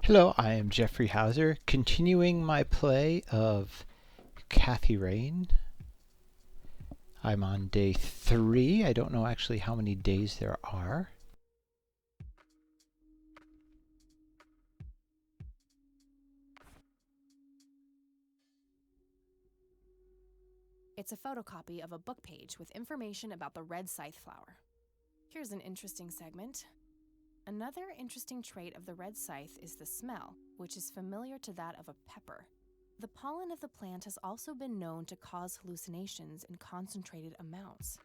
Hello, I am Jeffrey Hauser, continuing my play of Kathy Rain. I'm on day 3. I don't know actually how many days there are. It's a photocopy of a book page with information about the red scythe flower. Here's an interesting segment. Another interesting trait of the red scythe is the smell, which is familiar to that of a pepper. The pollen of the plant has also been known to cause hallucinations in concentrated amounts.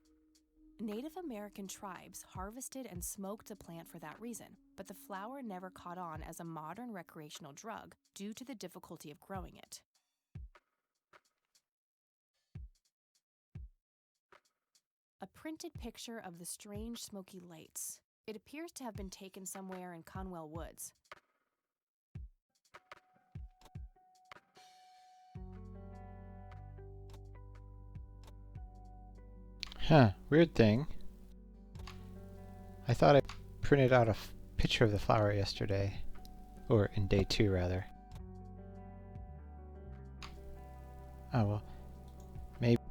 Native American tribes harvested and smoked the plant for that reason, but the flower never caught on as a modern recreational drug due to the difficulty of growing it. A printed picture of the strange smoky lights. It appears to have been taken somewhere in Conwell Woods. Weird thing. I thought I printed out a picture of the flower yesterday. Or in day 2, rather. Oh well. Maybe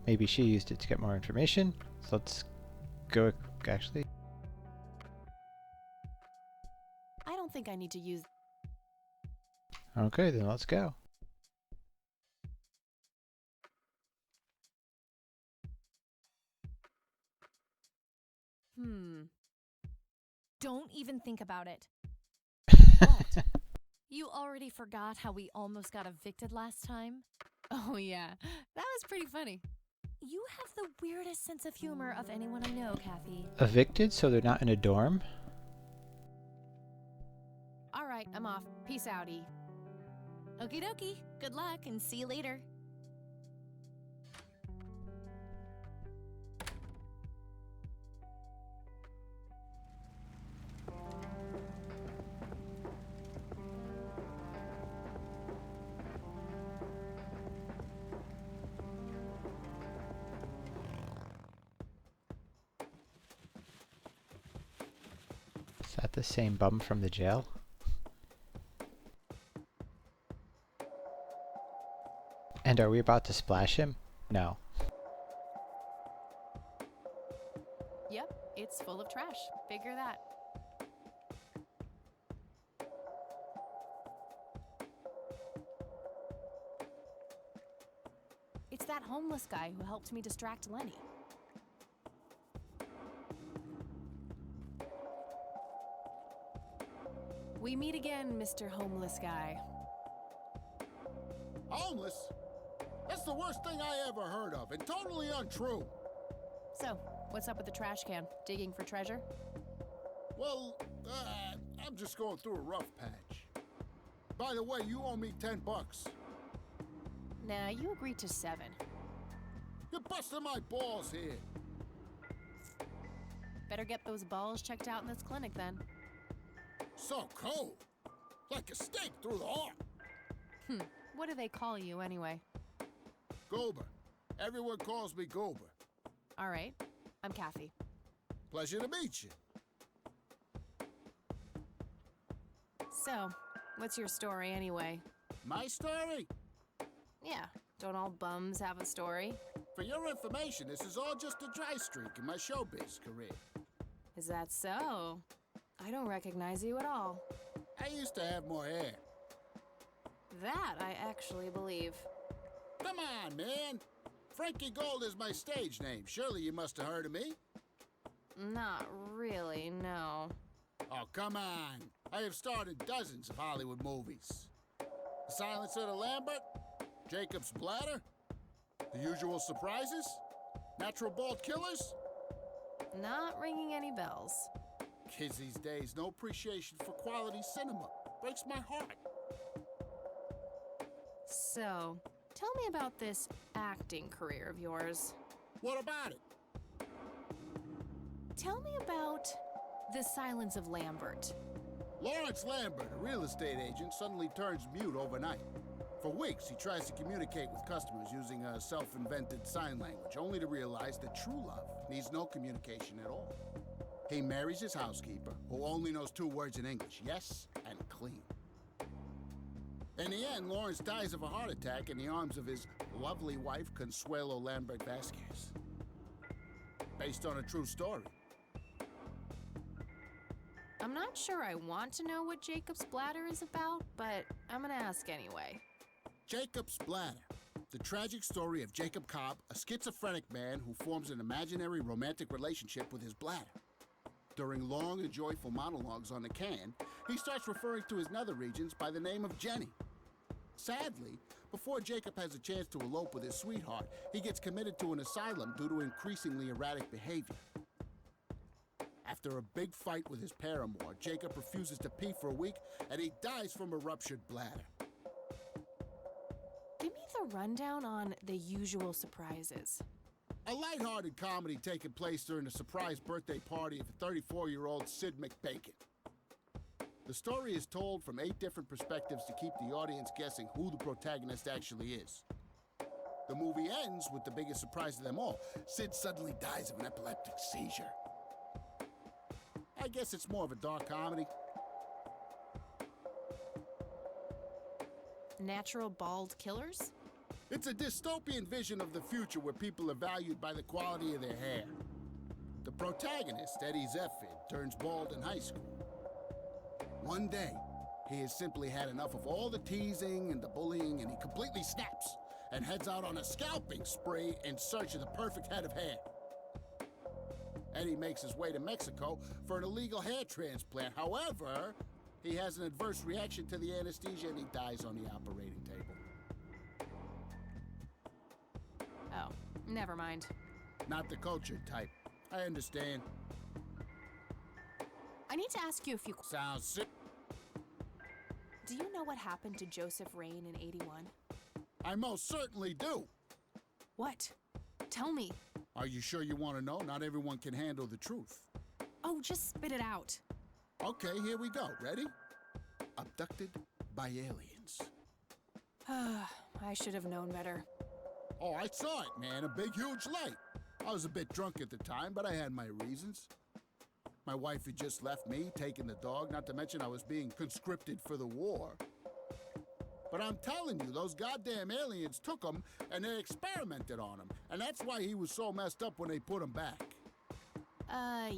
maybe she used it to get more information. So let's go actually. I don't think I need to use... Okay, then let's go. Don't even think about it. What? You already forgot how we almost got evicted last time? Oh yeah, that was pretty funny. You have the weirdest sense of humor of anyone I know, Kathy. Evicted, so they're not in a dorm? All right, I'm off. Peace outie. Okie dokie. Good luck and see you later. Is that the same bum from the jail? And are we about to splash him? No. Yep, it's full of trash. Figure that. It's that homeless guy who helped me distract Lenny. We meet again, Mr. Homeless Guy. Homeless? That's the worst thing I ever heard of, and totally untrue. So, what's up with the trash can? Digging for treasure? Well, I'm just going through a rough patch. By the way, you owe me $10. Nah, you agreed to 7. You're busting my balls here. Better get those balls checked out in this clinic then. So cold. Like a stake through the heart. What do they call you anyway? Goober. Everyone calls me Goober. All right, I'm Kathy. Pleasure to meet you. So, what's your story anyway? My story? Yeah, don't all bums have a story? For your information, this is all just a dry streak in my showbiz career. Is that so? I don't recognize you at all. I used to have more hair. That I actually believe. Come on, man. Frankie Gold is my stage name. Surely you must have heard of me. Not really, no. Oh, come on. I have starred in dozens of Hollywood movies. The Silence of the Lambert, Jacob's Bladder, The Usual Surprises, Natural Bald Killers. Not ringing any bells. Kids these days, no appreciation for quality cinema. Breaks my heart. So, tell me about this acting career of yours. What about it? Tell me about The Silence of Lambert. Lawrence Lambert, a real estate agent, suddenly turns mute overnight. For weeks, he tries to communicate with customers using a self-invented sign language, only to realize that true love needs no communication at all. He marries his housekeeper, who only knows 2 words in English, yes and clean. In the end, Lawrence dies of a heart attack in the arms of his lovely wife, Consuelo Lambert Vasquez. Based on a true story. I'm not sure I want to know what Jacob's Bladder is about, but I'm gonna ask anyway. Jacob's Bladder. The tragic story of Jacob Cobb, a schizophrenic man who forms an imaginary romantic relationship with his bladder. During long and joyful monologues on the can, he starts referring to his nether regions by the name of Jenny. Sadly, before Jacob has a chance to elope with his sweetheart, he gets committed to an asylum due to increasingly erratic behavior. After a big fight with his paramour, Jacob refuses to pee for a week, and he dies from a ruptured bladder. Give me the rundown on The Usual Surprises. A lighthearted comedy taking place during the surprise birthday party of 34-year-old Sid McBacon. The story is told from 8 different perspectives to keep the audience guessing who the protagonist actually is. The movie ends with the biggest surprise of them all. Sid suddenly dies of an epileptic seizure. I guess it's more of a dark comedy. Natural Bald Killers? It's a dystopian vision of the future where people are valued by the quality of their hair. The protagonist, Eddie Zephyr, turns bald in high school. One day, he has simply had enough of all the teasing and the bullying, and he completely snaps and heads out on a scalping spree in search of the perfect head of hair. Eddie makes his way to Mexico for an illegal hair transplant. However, he has an adverse reaction to the anesthesia and he dies on the operating table. Oh, never mind. Not the cultured type. I understand. I need to ask you a few Sounds sick. Do you know what happened to Joseph Rain in 81? I most certainly do. What? Tell me. Are you sure you want to know? Not everyone can handle the truth. Oh, just spit it out. Okay, here we go. Ready? Abducted by aliens. I should have known better. Oh, I saw it, man. A big, huge light. I was a bit drunk at the time, but I had my reasons. My wife had just left me, taking the dog, not to mention I was being conscripted for the war. But I'm telling you, those goddamn aliens took him and they experimented on him. And that's why he was so messed up when they put him back.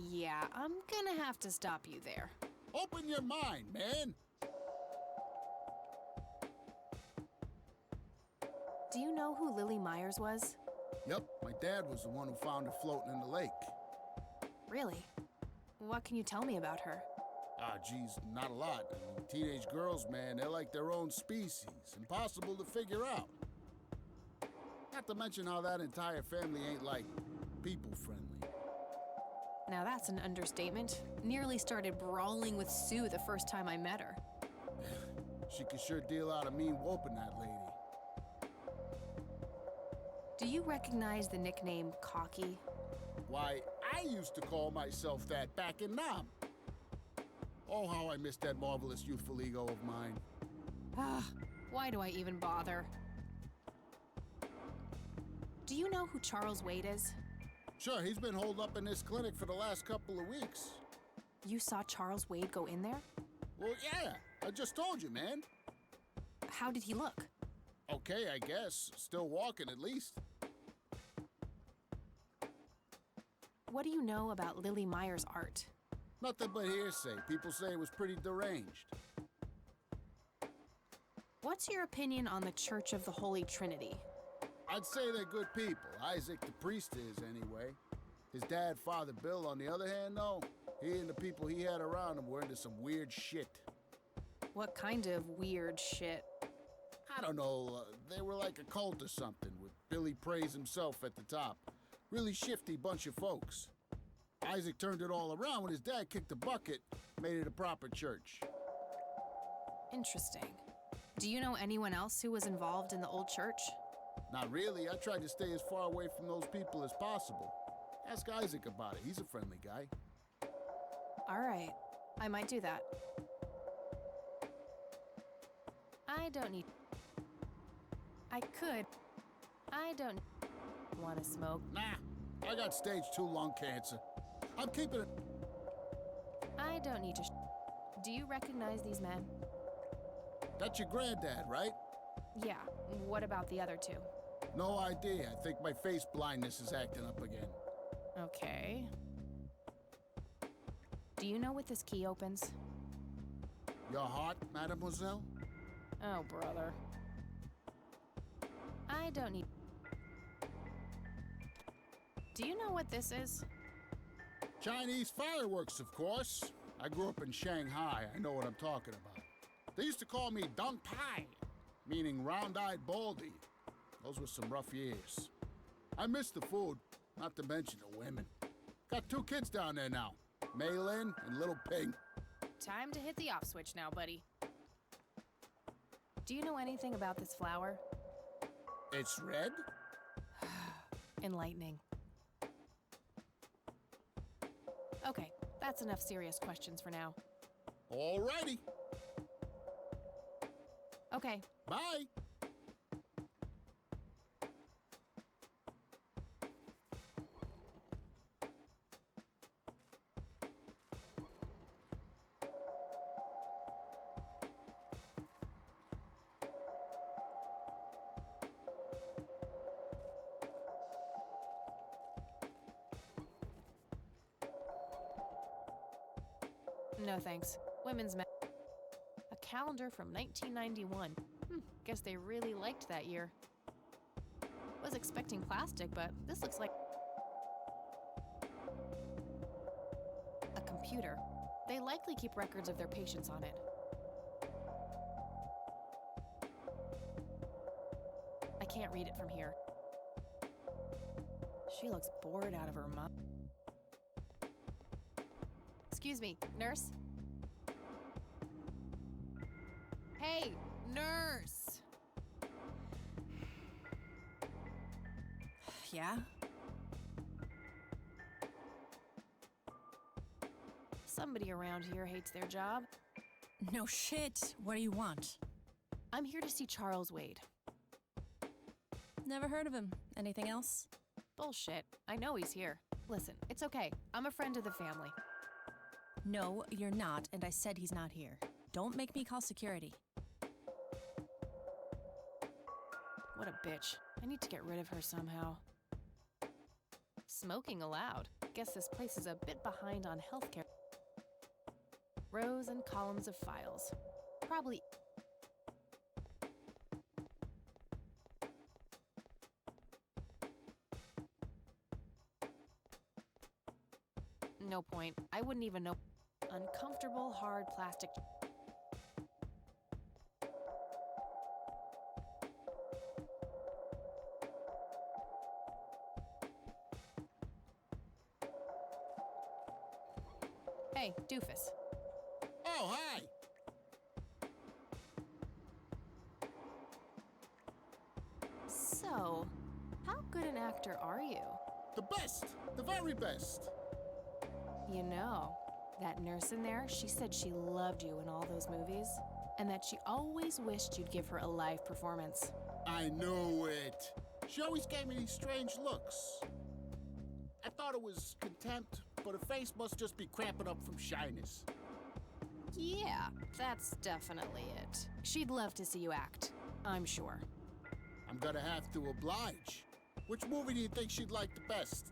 Yeah, I'm gonna have to stop you there. Open your mind, man. Do you know who Lily Myers was? Yep, my dad was the one who found her floating in the lake. Really? What can you tell me about her? Ah, geez, not a lot. I mean, teenage girls, man, they're like their own species. Impossible to figure out. Not to mention how that entire family ain't, like, people-friendly. Now that's an understatement. Nearly started brawling with Sue the first time I met her. She could sure deal out a mean whooping, that lady. Do you recognize the nickname Cocky? Why, I used to call myself that back in Nam. Oh, how I miss that marvelous youthful ego of mine. Why do I even bother? Do you know who Charles Wade is? Sure, he's been holed up in this clinic for the last couple of weeks. You saw Charles Wade go in there? Well, yeah, I just told you, man. How did he look? Okay, I guess. Still walking, at least. What do you know about Lily Myers' art? Nothing but hearsay. People say it was pretty deranged. What's your opinion on the Church of the Holy Trinity? I'd say they're good people. Isaac the priest is, anyway. His dad, Father Bill, on the other hand, though, he and the people he had around him were into some weird shit. What kind of weird shit? I don't know, they were like a cult or something, with Billy Praise himself at the top. Really shifty bunch of folks. Isaac turned it all around when his dad kicked the bucket, made it a proper church. Interesting. Do you know anyone else who was involved in the old church? Not really. I tried to stay as far away from those people as possible. Ask Isaac about it. He's a friendly guy. All right. I might do that. I don't need... I could. I don't want to smoke. Nah, I got stage 2 lung cancer. I'm keeping it... I don't need to. Do you recognize these men? That's your granddad, right? Yeah. What about the other two? No idea. I think my face blindness is acting up again. Okay. Do you know what this key opens? Your heart, mademoiselle? Oh, brother. I don't need. Do you know what this is? Chinese fireworks, of course. I grew up in Shanghai. I know what I'm talking about. They used to call me Dong Pai, meaning round-eyed baldy. Those were some rough years. I miss the food, not to mention the women. Got 2 kids down there now, Maylin and Little Ping. Time to hit the off switch now, buddy. Do you know anything about this flower? It's red? Enlightening. Okay, that's enough serious questions for now. Alrighty. Okay, Bye. no thanks. Women's ma- A calendar from 1991. Guess they really liked that year. Was expecting plastic, but this looks like a computer. They likely keep records of their patients on it. I can't read it from here. She looks bored out of her mind. Excuse me, nurse? Hey, nurse! Yeah? Somebody around here hates their job. No shit. What do you want? I'm here to see Charles Wade. Never heard of him. Anything else? Bullshit. I know he's here. Listen, it's okay. I'm a friend of the family. No, you're not, and I said he's not here. Don't make me call security. What a bitch. I need to get rid of her somehow. Smoking allowed. Guess this place is a bit behind on healthcare. Rows and columns of files. Probably. No point. I wouldn't even know. Uncomfortable, hard plastic. Hey, doofus. Oh, hi. So, how good an actor are you? The best. The very best. You know, that nurse in there, she said she loved you in all those movies, and that she always wished you'd give her a live performance. I knew it. She always gave me these strange looks. I thought it was contempt, but her face must just be cramping up from shyness. Yeah, that's definitely it. She'd love to see you act, I'm sure. I'm gonna have to oblige. Which movie do you think she'd like the best?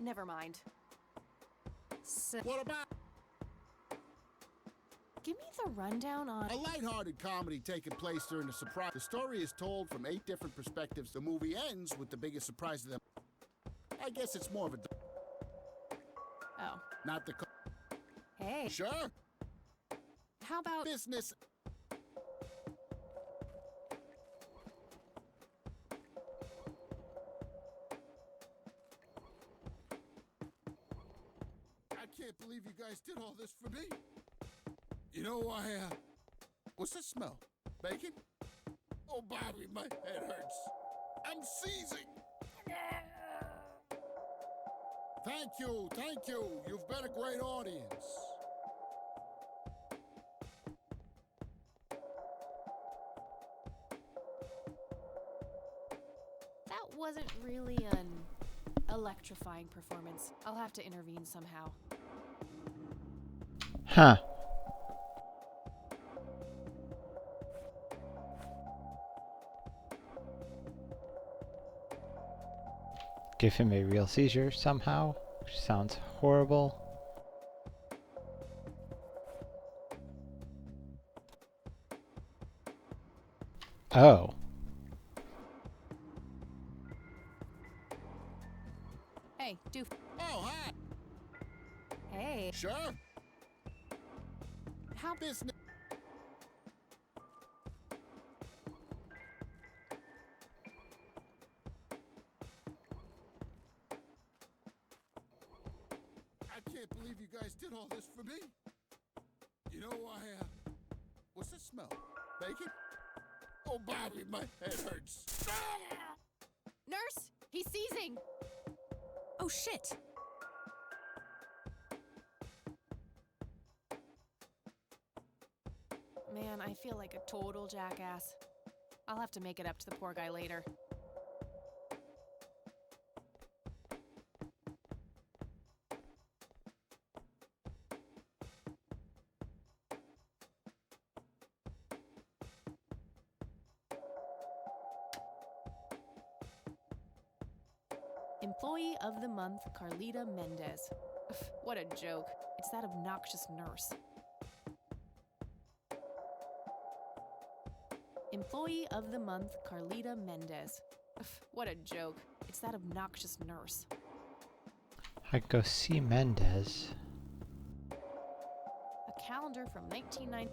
Never mind. So, What about give me the rundown on. a lighthearted comedy taking place during a surprise? The story is told from 8 different perspectives. The movie ends with the biggest surprise of them. I guess it's more of a... Oh, Not the... hey. Sure. How about. Business... I can't believe you guys did all this for me. You know, what's that smell? Bacon? Oh, Bobby, my head hurts. I'm seizing. Thank you, thank you. You've been a great audience. wasn't really an electrifying performance. I'll have to intervene somehow. Huh. Give him a real seizure somehow, which sounds horrible. Oh. Hey, doof. Oh, hi. Hey. Sure. How Business. I can't believe you guys did all this for me. You know, what's the smell? Bacon? Oh, Bobby, my head hurts. Nurse, he's seizing. Oh, shit. Man, I feel like a total jackass. I'll have to make it up to the poor guy later. Employee of the Month, Carlita Mendez. Ugh, what a joke. It's that obnoxious nurse. Employee of the Month, Carlita Mendez. Ugh, what a joke. It's that obnoxious nurse. I can go see Mendez. A calendar from 1990.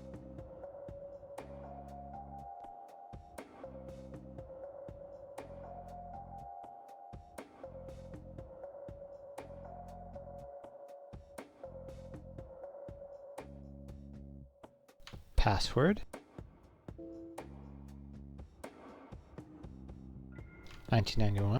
Password. 1991.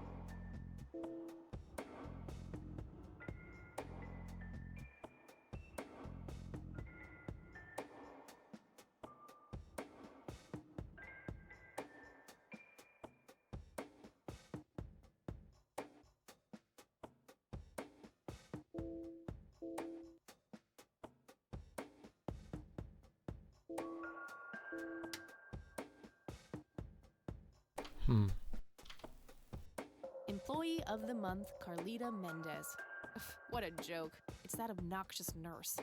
Employee of the Month, Carlita Mendez. Ugh, what a joke. It's that obnoxious nurse.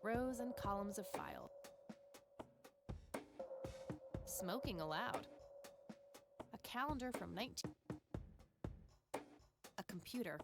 Rows and columns of files. Smoking allowed. A calendar from 19... A computer.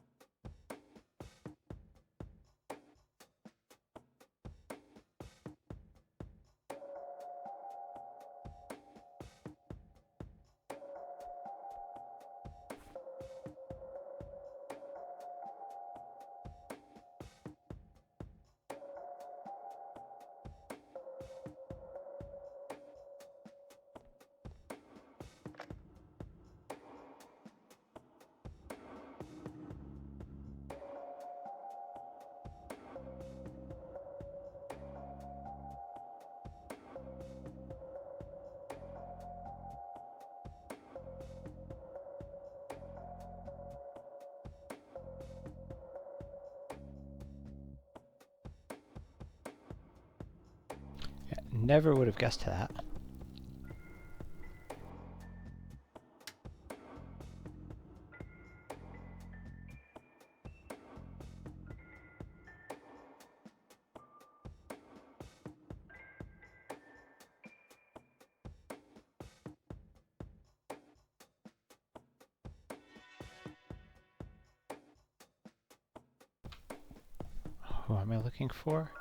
Yeah, never would have guessed that. Who am I looking for?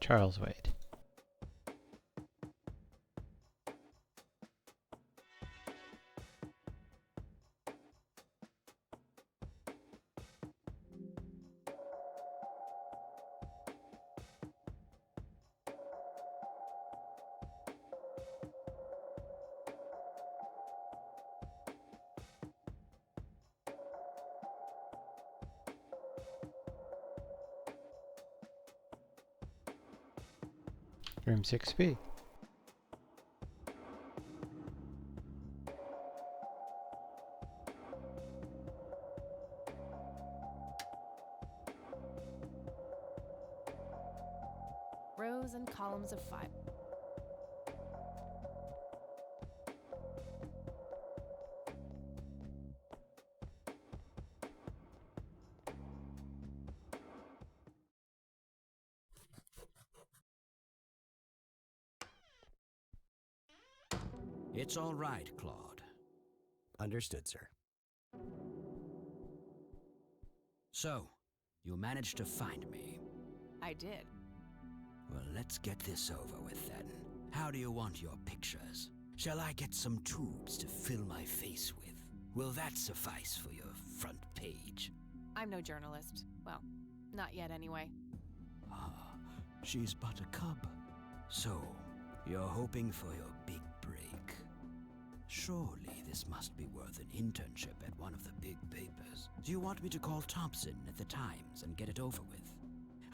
Charles Wade. Room 6B. Rows and columns of 5. It's all right, Claude. Understood, sir. So, you managed to find me. I did. Well, let's get this over with then. How do you want your pictures? Shall I get some tubes to fill my face with? Will that suffice for your front page? I'm no journalist. Well, not yet anyway. Ah, she's but a cub. So, you're hoping for your big break. Surely this must be worth an internship at one of the big papers. Do you want me to call Thompson at the Times and get it over with?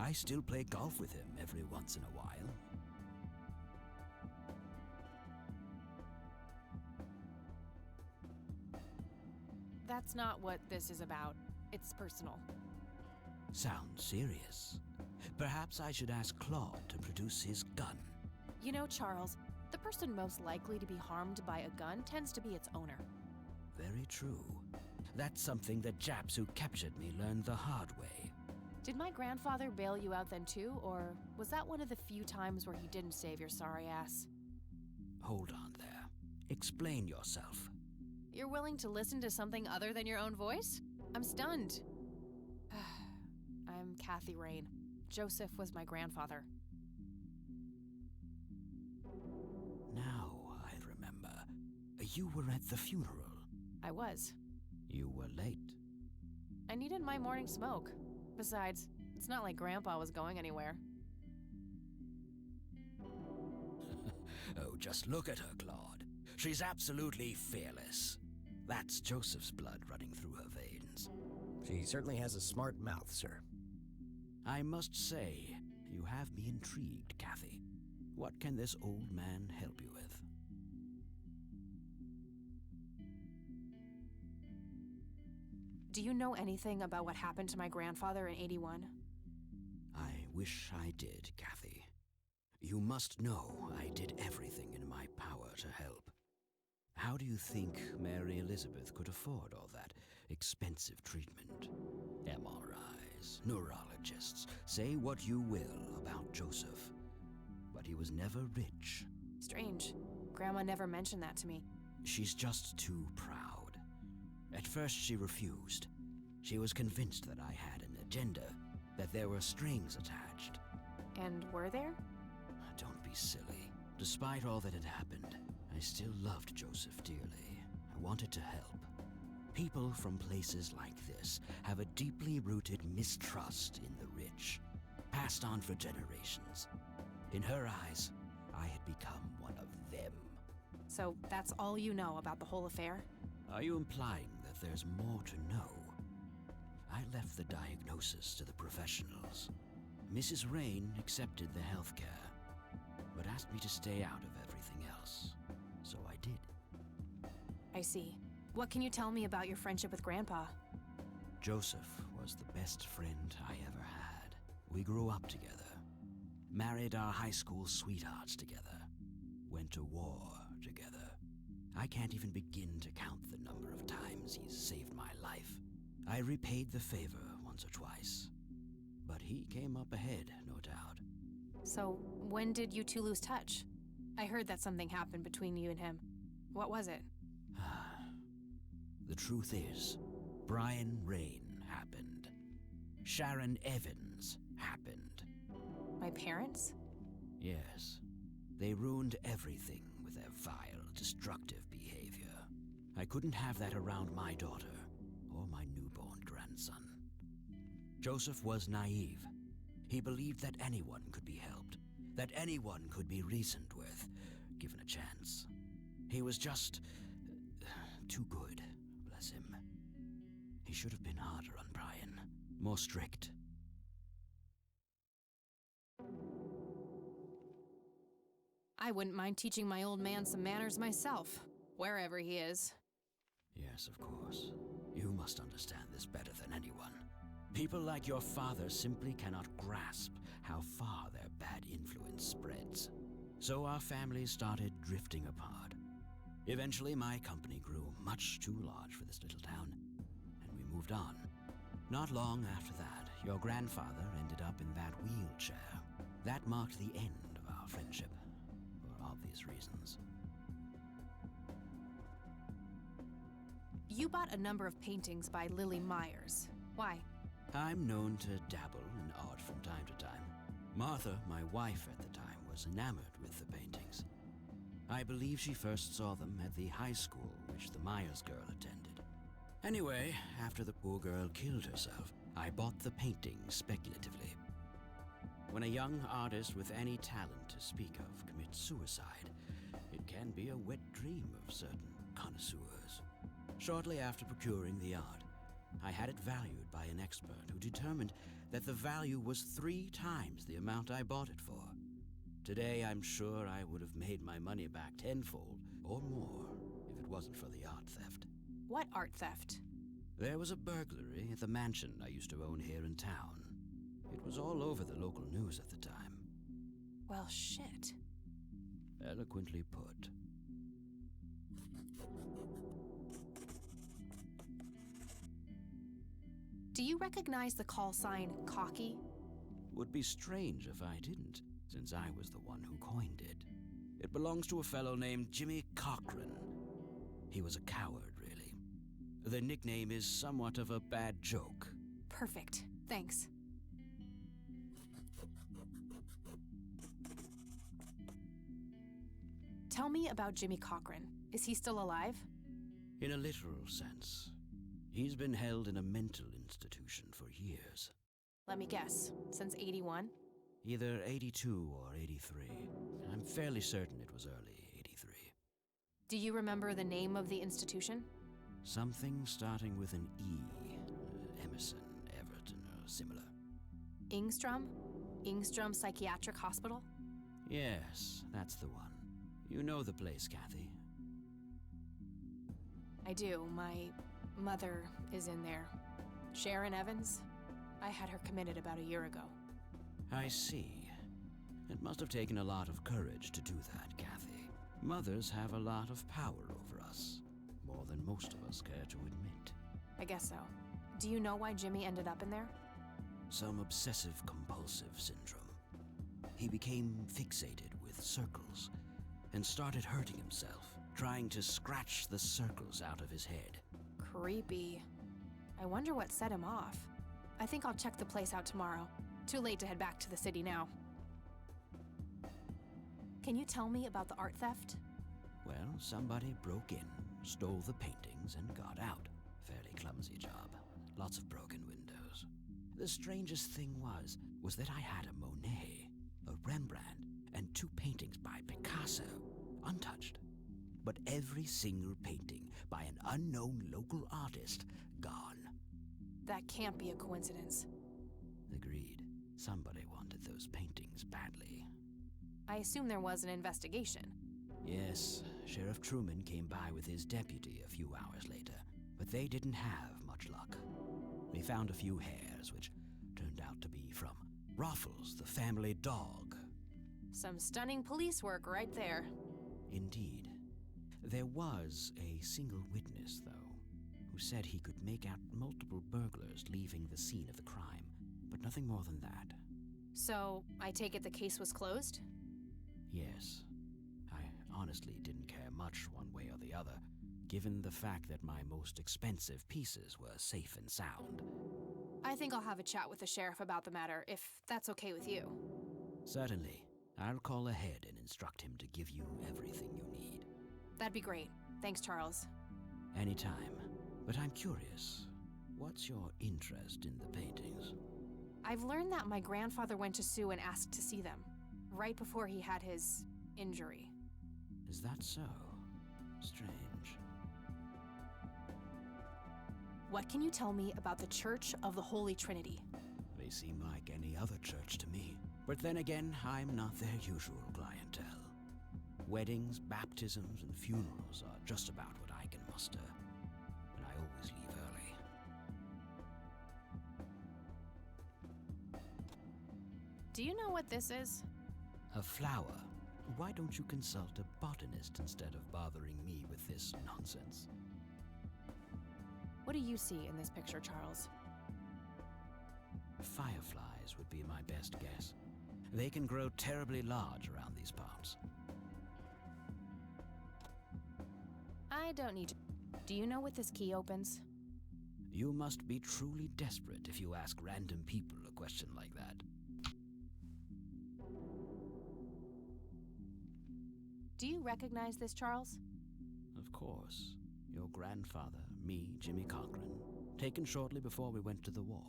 I still play golf with him every once in a while. That's not what this is about. It's personal. Sounds serious. Perhaps I should ask Claude to produce his gun. You know, Charles, the person most likely to be harmed by a gun tends to be its owner. Very true. That's something that Japs who captured me learned the hard way. Did my grandfather bail you out then too, or was that one of the few times where he didn't save your sorry ass? Hold on there. Explain yourself. You're willing to listen to something other than your own voice? I'm stunned. I'm Kathy Rain. Joseph was my grandfather. Now I remember. You were at the funeral. I was. You were late. I needed my morning smoke. Besides, it's not like Grandpa was going anywhere. Oh, just look at her, Claude. She's absolutely fearless. That's Joseph's blood running through her veins. She certainly has a smart mouth, sir. I must say, you have me intrigued, Kathy. What can this old man help you with? Do you know anything about what happened to my grandfather in '81? I wish I did, Kathy. You must know I did everything in my power to help. How do you think Mary Elizabeth could afford all that expensive treatment? MRIs, neurologists, say what you will about Joseph. But he was never rich. Strange. Grandma never mentioned that to me. She's just too proud. At first she refused. She was convinced that I had an agenda, that there were strings attached. And were there? Don't be silly. Despite all that had happened, I still loved Joseph dearly. I wanted to help. People from places like this have a deeply rooted mistrust in the rich, passed on for generations. In her eyes, I had become one of them. So that's all you know about the whole affair? Are you implying that there's more to know? I left the diagnosis to the professionals. Mrs. Rain accepted the health care, but asked me to stay out of everything else. So I did. I see. What can you tell me about your friendship with Grandpa? Joseph was the best friend I ever had. We grew up together, married our high school sweethearts together, went to war together. I can't even begin to count the number of times he's saved my life. I repaid the favor once or twice, but he came up ahead, no doubt. So, when did you two lose touch? I heard that something happened between you and him. What was it? The truth is, Brian Rain happened. Sharon Evans happened. My parents? Yes. They ruined everything with their vile, destructive behavior. I couldn't have that around my daughter or my newborn grandson. Joseph was naive. He believed that anyone could be helped, that anyone could be reasoned with, given a chance. He was just too good, bless him. He should have been harder on Brian, more strict. I wouldn't mind teaching my old man some manners myself, wherever he is. Yes, of course. You must understand this better than anyone. People like your father simply cannot grasp how far their bad influence spreads. So our families started drifting apart. Eventually, my company grew much too large for this little town, and we moved on. Not long after that, your grandfather ended up in that wheelchair. That marked the end of our friendship, for obvious reasons. You bought a number of paintings by Lily Myers. Why? I'm known to dabble in art from time to time. Martha, my wife at the time, was enamored with the paintings. I believe she first saw them at the high school which the Myers girl attended. Anyway, after the poor girl killed herself, I bought the paintings speculatively. When a young artist with any talent to speak of commits suicide, it can be a wet dream of certain connoisseurs. Shortly after procuring the art, I had it valued by an expert who determined that the value was 3 times the amount I bought it for. Today, I'm sure I would have made my money back tenfold or more if it wasn't for the art theft. What art theft? There was a burglary at the mansion I used to own here in town. It was all over the local news at the time. Well, shit. Eloquently put. Do you recognize the call sign Cocky? Would be strange if I didn't, since I was the one who coined it. It belongs to a fellow named Jimmy Cochran. He was a coward, really. The nickname is somewhat of a bad joke. Perfect. Thanks. Tell me about Jimmy Cochran. Is he still alive? In a literal sense. He's been held in a mental institution for years. Let me guess. Since 81? Either 82 or 83. I'm fairly certain it was early 83. Do you remember the name of the institution? Something starting with an E. Emerson, Everton, or similar. Ingstrom? Ingstrom Psychiatric Hospital? Yes, that's the one. You know the place, Kathy. I do. My mother is in there. Sharon Evans? I had her committed about a year ago. I see. It must have taken a lot of courage to do that, Kathy. Mothers have a lot of power over us. More than most of us care to admit. I guess so. Do you know why Jimmy ended up in there? Some obsessive-compulsive syndrome. He became fixated with circles and started hurting himself, trying to scratch the circles out of his head. Creepy. I wonder what set him off. I think I'll check the place out tomorrow. Too late to head back to the city now. Can you tell me about the art theft? Well, somebody broke in, stole the paintings, and got out. Fairly clumsy job. Lots of broken windows. The strangest thing was that I had a Monet, a Rembrandt, and 2 paintings by Picasso, untouched. But every single painting by an unknown local artist, gone. That can't be a coincidence. Agreed. Somebody wanted those paintings badly. I assume there was an investigation. Yes, Sheriff Truman came by with his deputy a few hours later, but they didn't have much luck. They found a few hairs, which turned out to be from Ruffles, the family dog. Some stunning police work right there. Indeed. There was a single witness, though, who said he could make out multiple burglars leaving the scene of the crime, but nothing more than that. So, I take it the case was closed? Yes. I honestly didn't care much one way or the other, given the fact that my most expensive pieces were safe and sound. I think I'll have a chat with the sheriff about the matter, if that's okay with you. Certainly. I'll call ahead and instruct him to give you everything you need. That'd be great. Thanks, Charles. Anytime. But I'm curious, what's your interest in the paintings? I've learned that my grandfather went to Sue and asked to see them, right before he had his injury. Is that so? Strange. What can you tell me about the Church of the Holy Trinity? They seem like any other church to me. But then again, I'm not their usual clientele. Weddings, baptisms, and funerals are just about what I can muster. And I always leave early. Do you know what this is? A flower? Why don't you consult a botanist instead of bothering me with this nonsense? What do you see in this picture, Charles? Fireflies would be my best guess. They can grow terribly large around these parts. I don't need to. Do you know what this key opens? You must be truly desperate if you ask random people a question like that. Do you recognize this, Charles? Of course. Your grandfather, me, Jimmy Cochran, taken shortly before we went to the war.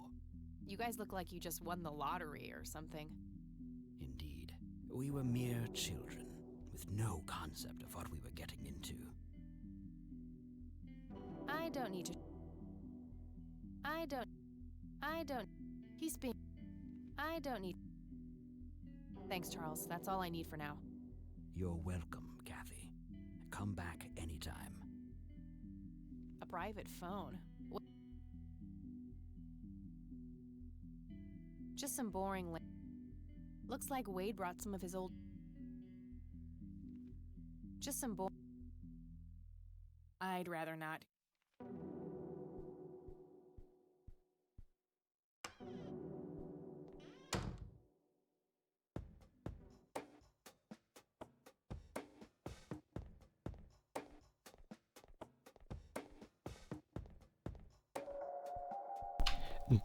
You guys look like you just won the lottery or something. Indeed. We were mere children, with no concept of what we were getting into. I don't need to. I don't. He's being. I don't need. Thanks, Charles. That's all I need for now. You're welcome, Kathy. Come back anytime. A private phone? What? Just some boring looks like Wade brought some of his old. Just some I'd rather not.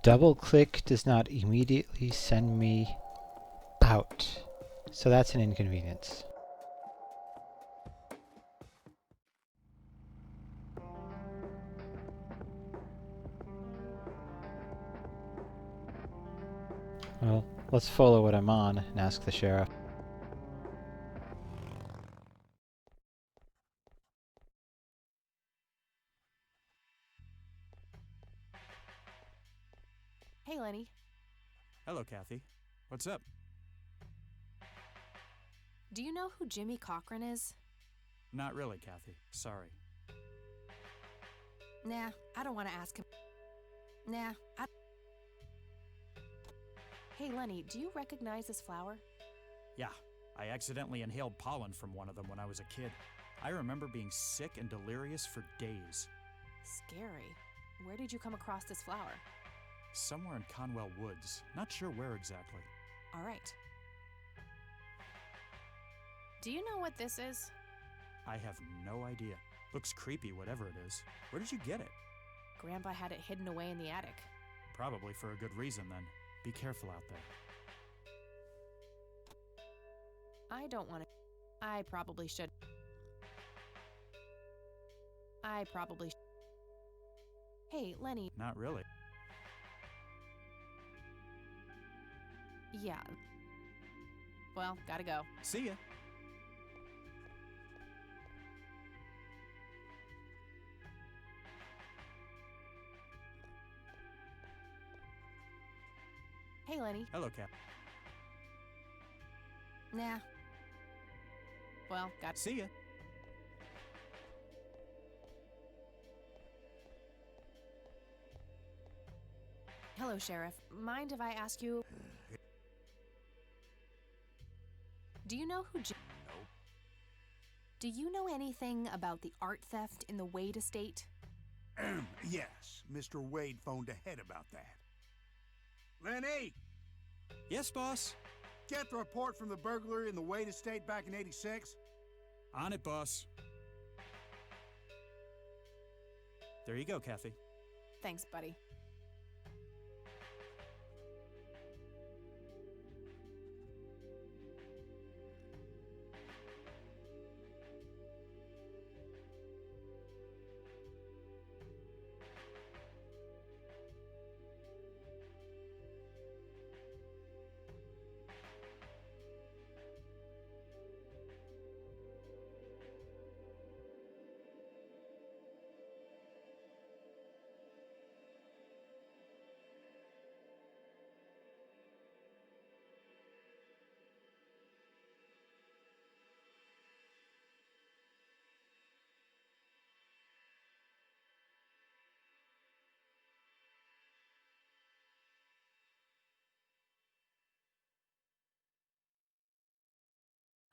Double click does not immediately send me out. So that's an inconvenience. Well, let's follow what I'm on and ask the sheriff. Hey, Lenny. Hello, Kathy. What's up? Do you know who Jimmy Cochran is? Not really, Kathy. Sorry. Nah, I don't want to ask him. Nah, Hey, Lenny, do you recognize this flower? Yeah, I accidentally inhaled pollen from one of them when I was a kid. I remember being sick and delirious for days. Scary. Where did you come across this flower? Somewhere in Conwell Woods. Not sure where exactly. All right. Do you know what this is? I have no idea. Looks creepy, whatever it is. Where did you get it? Grandpa had it hidden away in the attic. Probably for a good reason, then. Be careful out there. I don't want to. I probably should. Hey, Lenny. Not really. Yeah. Well, gotta go. See ya. Hey, Lenny. Hello, Cap. Nah. Well, got. See ya. Hello, Sheriff. Mind if I ask you? Do you know who? Nope. Do you know anything about the art theft in the Wade estate? Yes, Mr. Wade phoned ahead about that. Lenny, Yes, boss. get the report from the burglary in the Wade estate back in '86. On it, boss. There you go, Kathy. Thanks, buddy.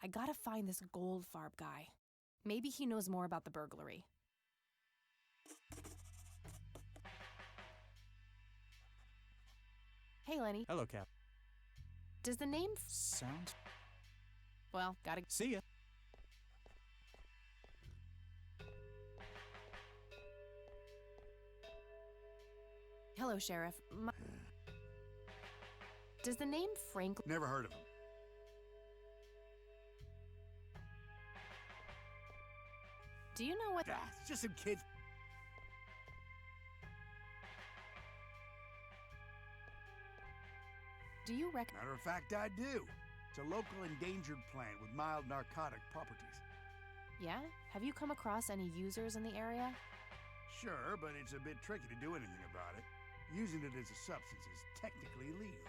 I gotta find this Goldfarb guy. Maybe he knows more about the burglary. Hey, Lenny. Hello, Cap. Does the name... Sounds... Well, gotta... See ya. Hello, Sheriff. Does the name Franklin... Never heard of him. Do you know what... Ah, it's just some kids. Do you reckon... Matter of fact, I do. It's a local endangered plant with mild narcotic properties. Yeah? Have you come across any users in the area? Sure, but it's a bit tricky to do anything about it. Using it as a substance is technically illegal.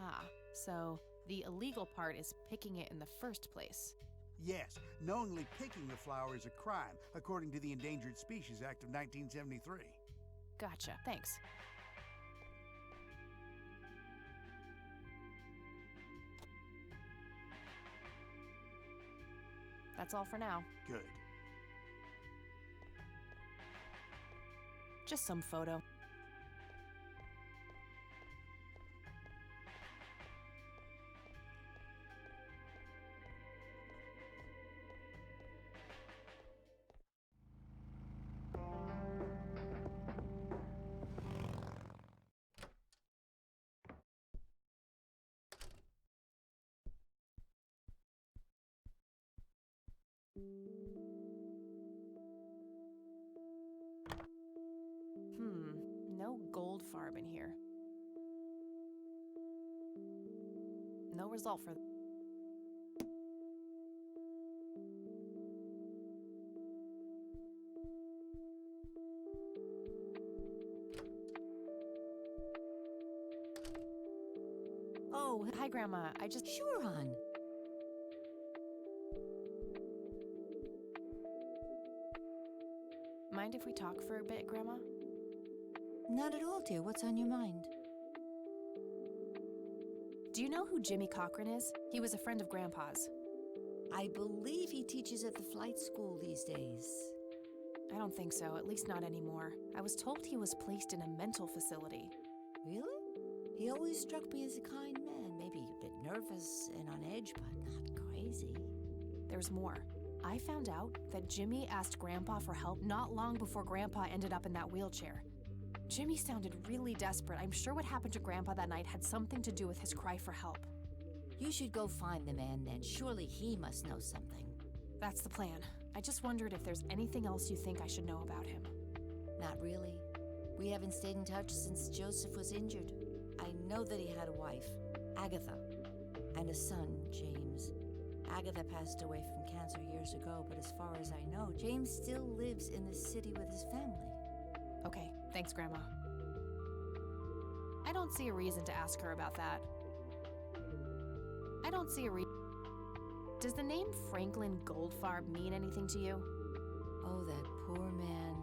Ah, so the illegal part is picking it in the first place. Yes, knowingly picking the flower is a crime, according to the Endangered Species Act of 1973. Gotcha. Thanks. That's all for now. Good. Just some photo. No Goldfarb in here. No result for... Oh, hi, Grandma. I just... Sure, hon. Mind if we talk for a bit, Grandma? Not at all, dear. What's on your mind? Do you know who Jimmy Cochran is? He was a friend of Grandpa's. I believe he teaches at the flight school these days. I don't think so, at least not anymore. I was told he was placed in a mental facility. Really? He always struck me as a kind man, maybe a bit nervous and on edge, but not crazy. There's more. I found out that Jimmy asked Grandpa for help not long before Grandpa ended up in that wheelchair. Jimmy sounded really desperate. I'm sure what happened to Grandpa that night had something to do with his cry for help. You should go find the man then. Surely he must know something. That's the plan. I just wondered if there's anything else you think I should know about him. Not really. We haven't stayed in touch since Joseph was injured. I know that he had a wife, Agatha, and a son, James. Agatha passed away from cancer years ago, but as far as I know, James still lives in the city with his family. Okay, thanks, Grandma. I don't see a reason to ask her about that. I don't see a reason. Does the name Franklin Goldfarb mean anything to you? Oh, that poor man.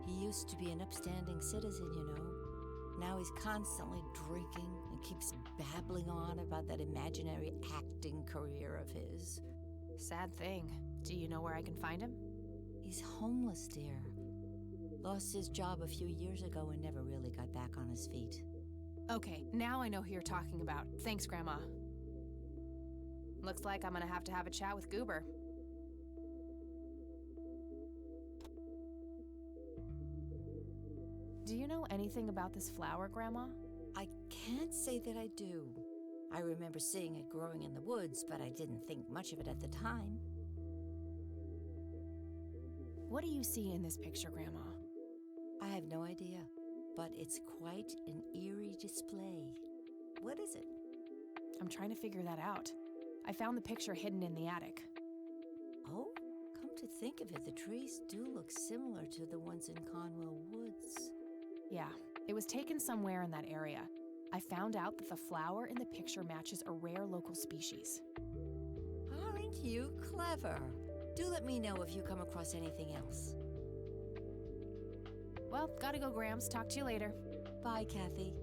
He used to be an upstanding citizen, you know. Now he's constantly drinking and keeps babbling on about that imaginary acting career of his. Sad thing. Do you know where I can find him? He's homeless, dear. Lost his job a few years ago and never really got back on his feet. Okay, now I know who you're talking about. Thanks, Grandma. Looks like I'm gonna have to have a chat with Goober. Do you know anything about this flower, Grandma? I can't say that I do. I remember seeing it growing in the woods, but I didn't think much of it at the time. What do you see in this picture, Grandma? I have no idea, but it's quite an eerie display. What is it? I'm trying to figure that out. I found the picture hidden in the attic. Oh, come to think of it, the trees do look similar to the ones in Conwell Woods. Yeah, it was taken somewhere in that area. I found out that the flower in the picture matches a rare local species. Aren't you clever? Do let me know if you come across anything else. Well, gotta go, Grams. Talk to you later. Bye, Kathy.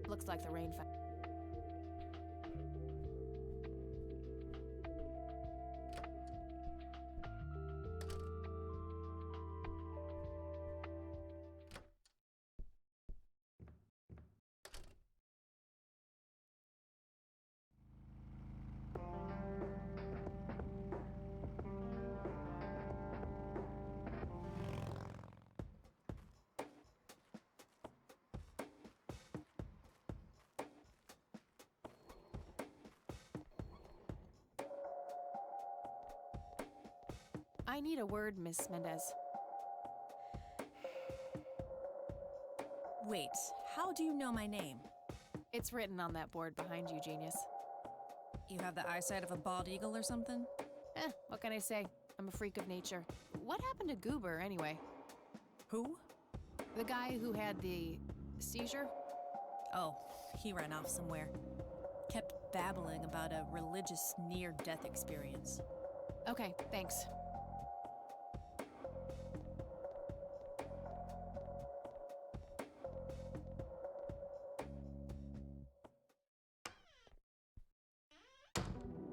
Looks like the rain fell. I need a word, Miss Mendez. Wait, how do you know my name? It's written on that board behind you, genius. You have the eyesight of a bald eagle or something? What can I say? I'm a freak of nature. What happened to Goober, anyway? Who? The guy who had the seizure? Oh, he ran off somewhere. Kept babbling about a religious near-death experience. Okay, thanks.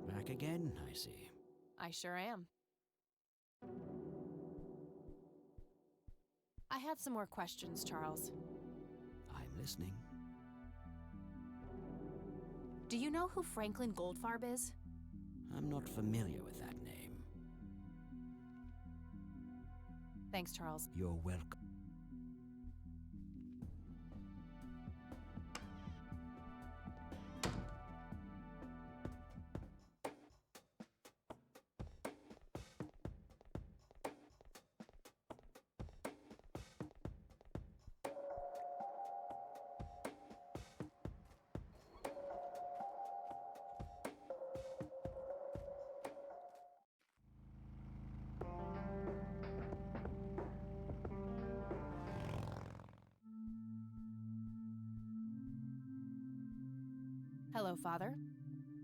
Back again, I see. I sure am. I had some more questions, Charles. I'm listening. Do you know who Franklin Goldfarb is? I'm not familiar with that name. Thanks, Charles. You're welcome. Hello, Father.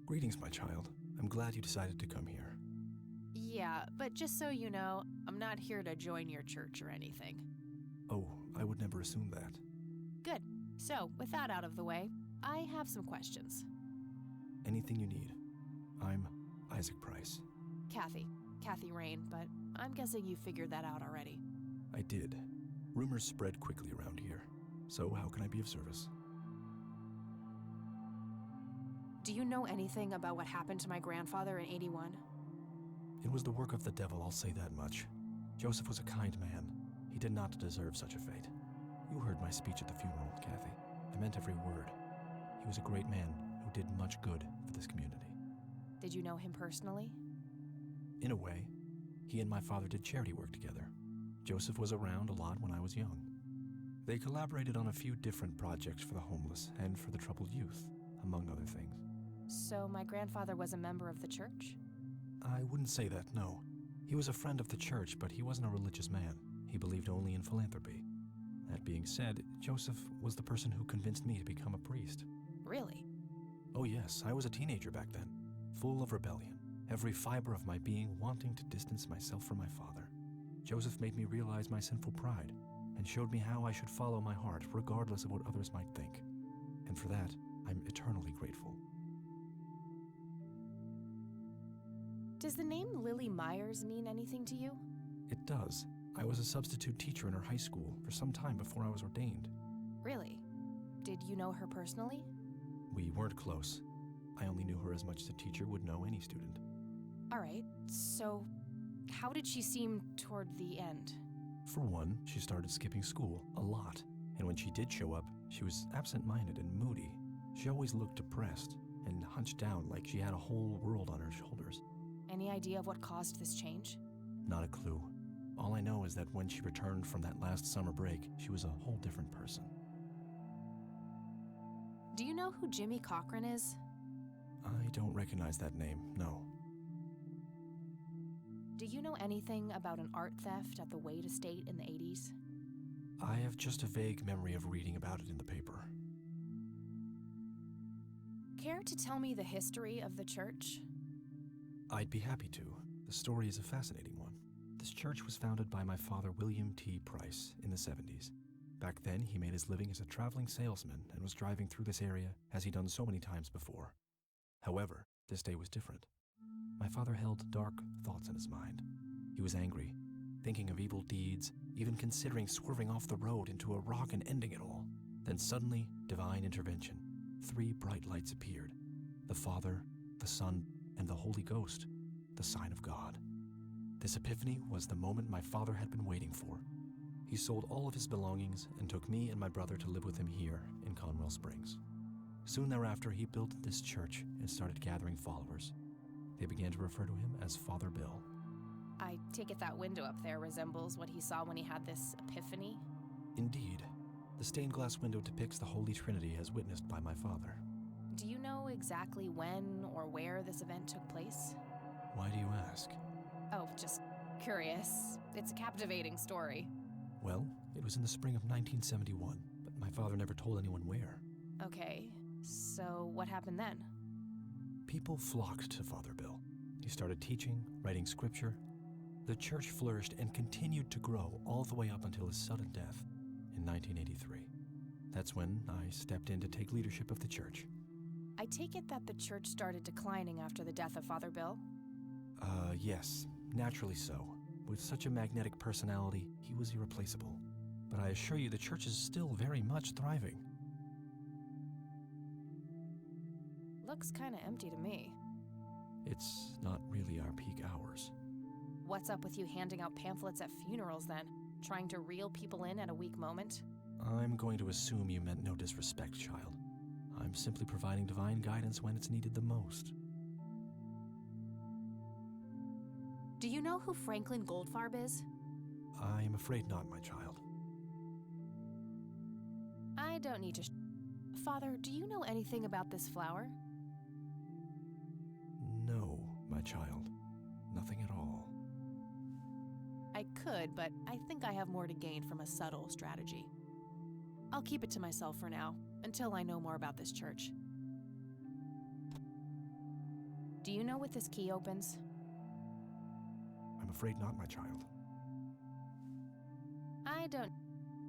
Greetings, my child. I'm glad you decided to come here. Yeah, but just so you know, I'm not here to join your church or anything. Oh, I would never assume that. Good. So, with that out of the way, I have some questions. Anything you need. I'm Isaac Price. Kathy Rain, but I'm guessing you figured that out already. I did. Rumors spread quickly around here. So how can I be of service? Do you know anything about what happened to my grandfather in '81? It was the work of the devil, I'll say that much. Joseph was a kind man. He did not deserve such a fate. You heard my speech at the funeral, Kathy. I meant every word. He was a great man who did much good for this community. Did you know him personally? In a way, he and my father did charity work together. Joseph was around a lot when I was young. They collaborated on a few different projects for the homeless and for the troubled youth, among other things. So my grandfather was a member of the church? I wouldn't say that, no. He was a friend of the church, but he wasn't a religious man. He believed only in philanthropy. That being said, Joseph was the person who convinced me to become a priest. Really? Oh yes, I was a teenager back then, full of rebellion, every fiber of my being wanting to distance myself from my father. Joseph made me realize my sinful pride and showed me how I should follow my heart regardless of what others might think. And for that, I'm eternally grateful. Does the name Lily Myers mean anything to you? It does. I was a substitute teacher in her high school for some time before I was ordained. Really? Did you know her personally? We weren't close. I only knew her as much as a teacher would know any student. All right, so how did she seem toward the end? For one, she started skipping school a lot, and when she did show up, she was absent-minded and moody. She always looked depressed and hunched down like she had a whole world on her shoulders. Any idea of what caused this change? Not a clue. All I know is that when she returned from that last summer break, she was a whole different person. Do you know who Jimmy Cochran is? I don't recognize that name, no. Do you know anything about an art theft at the Wade Estate in the '80s? I have just a vague memory of reading about it in the paper. Care to tell me the history of the church? I'd be happy to. The story is a fascinating one. This church was founded by my father, William T. Price, in the 70s. Back then, he made his living as a traveling salesman and was driving through this area as he'd done so many times before. However, this day was different. My father held dark thoughts in his mind. He was angry, thinking of evil deeds, even considering swerving off the road into a rock and ending it all. Then suddenly, divine intervention. 3 bright lights appeared. The Father, the Son, and the Holy Ghost, the sign of God. This epiphany was the moment my father had been waiting for. He sold all of his belongings and took me and my brother to live with him here in Conwell Springs. Soon thereafter, he built this church and started gathering followers. They began to refer to him as Father Bill. I take it that window up there resembles what he saw when he had this epiphany? Indeed. The stained glass window depicts the Holy Trinity as witnessed by my father. Do you know exactly when or where this event took place? Why do you ask? Oh, just curious. It's a captivating story. Well, it was in the spring of 1971, but my father never told anyone where. Okay, so what happened then? People flocked to Father Bill. He started teaching, writing scripture. The church flourished and continued to grow all the way up until his sudden death in 1983. That's when I stepped in to take leadership of the church. I take it that the church started declining after the death of Father Bill? Yes, naturally so. With such a magnetic personality, he was irreplaceable. But I assure you the church is still very much thriving. Looks kinda empty to me. It's not really our peak hours. What's up with you handing out pamphlets at funerals then? Trying to reel people in at a weak moment? I'm going to assume you meant no disrespect, child. I'm simply providing divine guidance when it's needed the most. Do you know who Franklin Goldfarb is? I am afraid not, my child. I don't need to Father, do you know anything about this flower? No, my child. Nothing at all. I could, but I think I have more to gain from a subtle strategy. I'll keep it to myself for now, until I know more about this church. Do you know what this key opens? I'm afraid not, my child. I don't...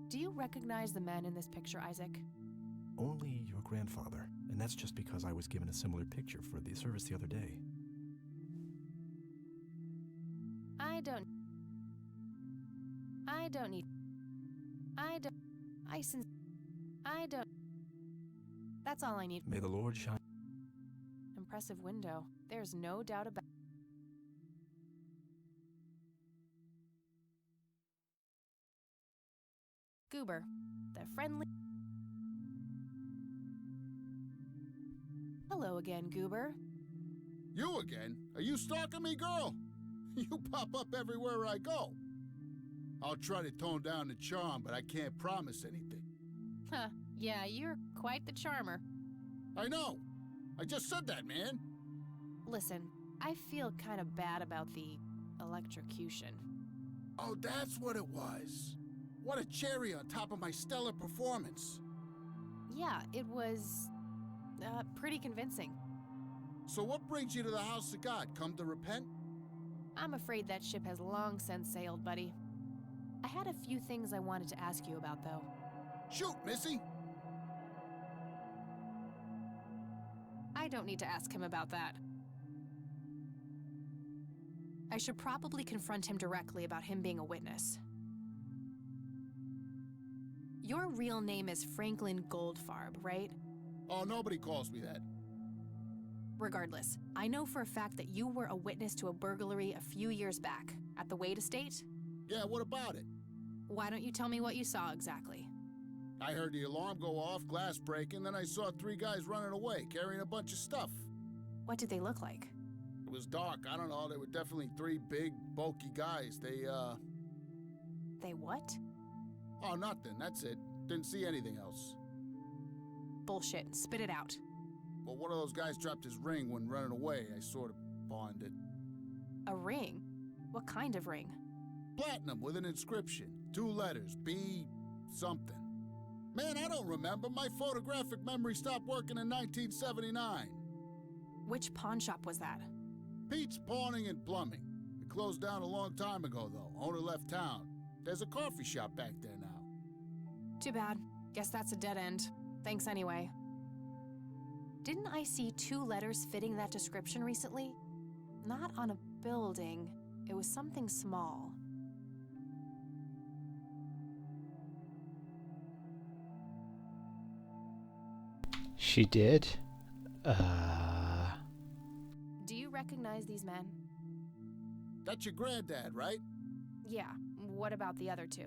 Do you recognize the men in this picture, Isaac? Only your grandfather, and that's just because I was given a similar picture for the service the other day. I don't need... That's all I need. May the Lord shine... Impressive window. There's no doubt about... Goober, the friendly... Hello again, Goober. You again? Are you stalking me, girl? You pop up everywhere I go. I'll try to tone down the charm, but I can't promise anything. Huh, yeah, you're quite the charmer. I know. I just said that, man. Listen, I feel kind of bad about the electrocution. Oh, that's what it was. What a cherry on top of my stellar performance. Yeah, it was... pretty convincing. So what brings you to the house of God? Come to repent? I'm afraid that ship has long since sailed, buddy. I had a few things I wanted to ask you about, though. Shoot, Missy! I don't need to ask him about that. I should probably confront him directly about him being a witness. Your real name is Franklin Goldfarb, right? Oh, nobody calls me that. Regardless, I know for a fact that you were a witness to a burglary a few years back, at the Wade Estate? Yeah, what about it? Why don't you tell me what you saw exactly? I heard the alarm go off, glass breaking, then I saw 3 guys running away, carrying a bunch of stuff. What did they look like? It was dark, I don't know, they were definitely 3 big, bulky guys. They what? Oh, nothing, that's it. Didn't see anything else. Bullshit, spit it out. Well, one of those guys dropped his ring when running away. I sort of pawned it. A ring? What kind of ring? Platinum with an inscription. 2 letters, B something. Man, I don't remember. My photographic memory stopped working in 1979. Which pawn shop was that? Pete's Pawning and Plumbing. It closed down a long time ago, though. Owner left town. There's a coffee shop back there now. Too bad. Guess that's a dead end. Thanks anyway. Didn't I see 2 letters fitting that description recently? Not on a building. It was something small. She did? Do you recognize these men? That's your granddad, right? Yeah. What about the other 2?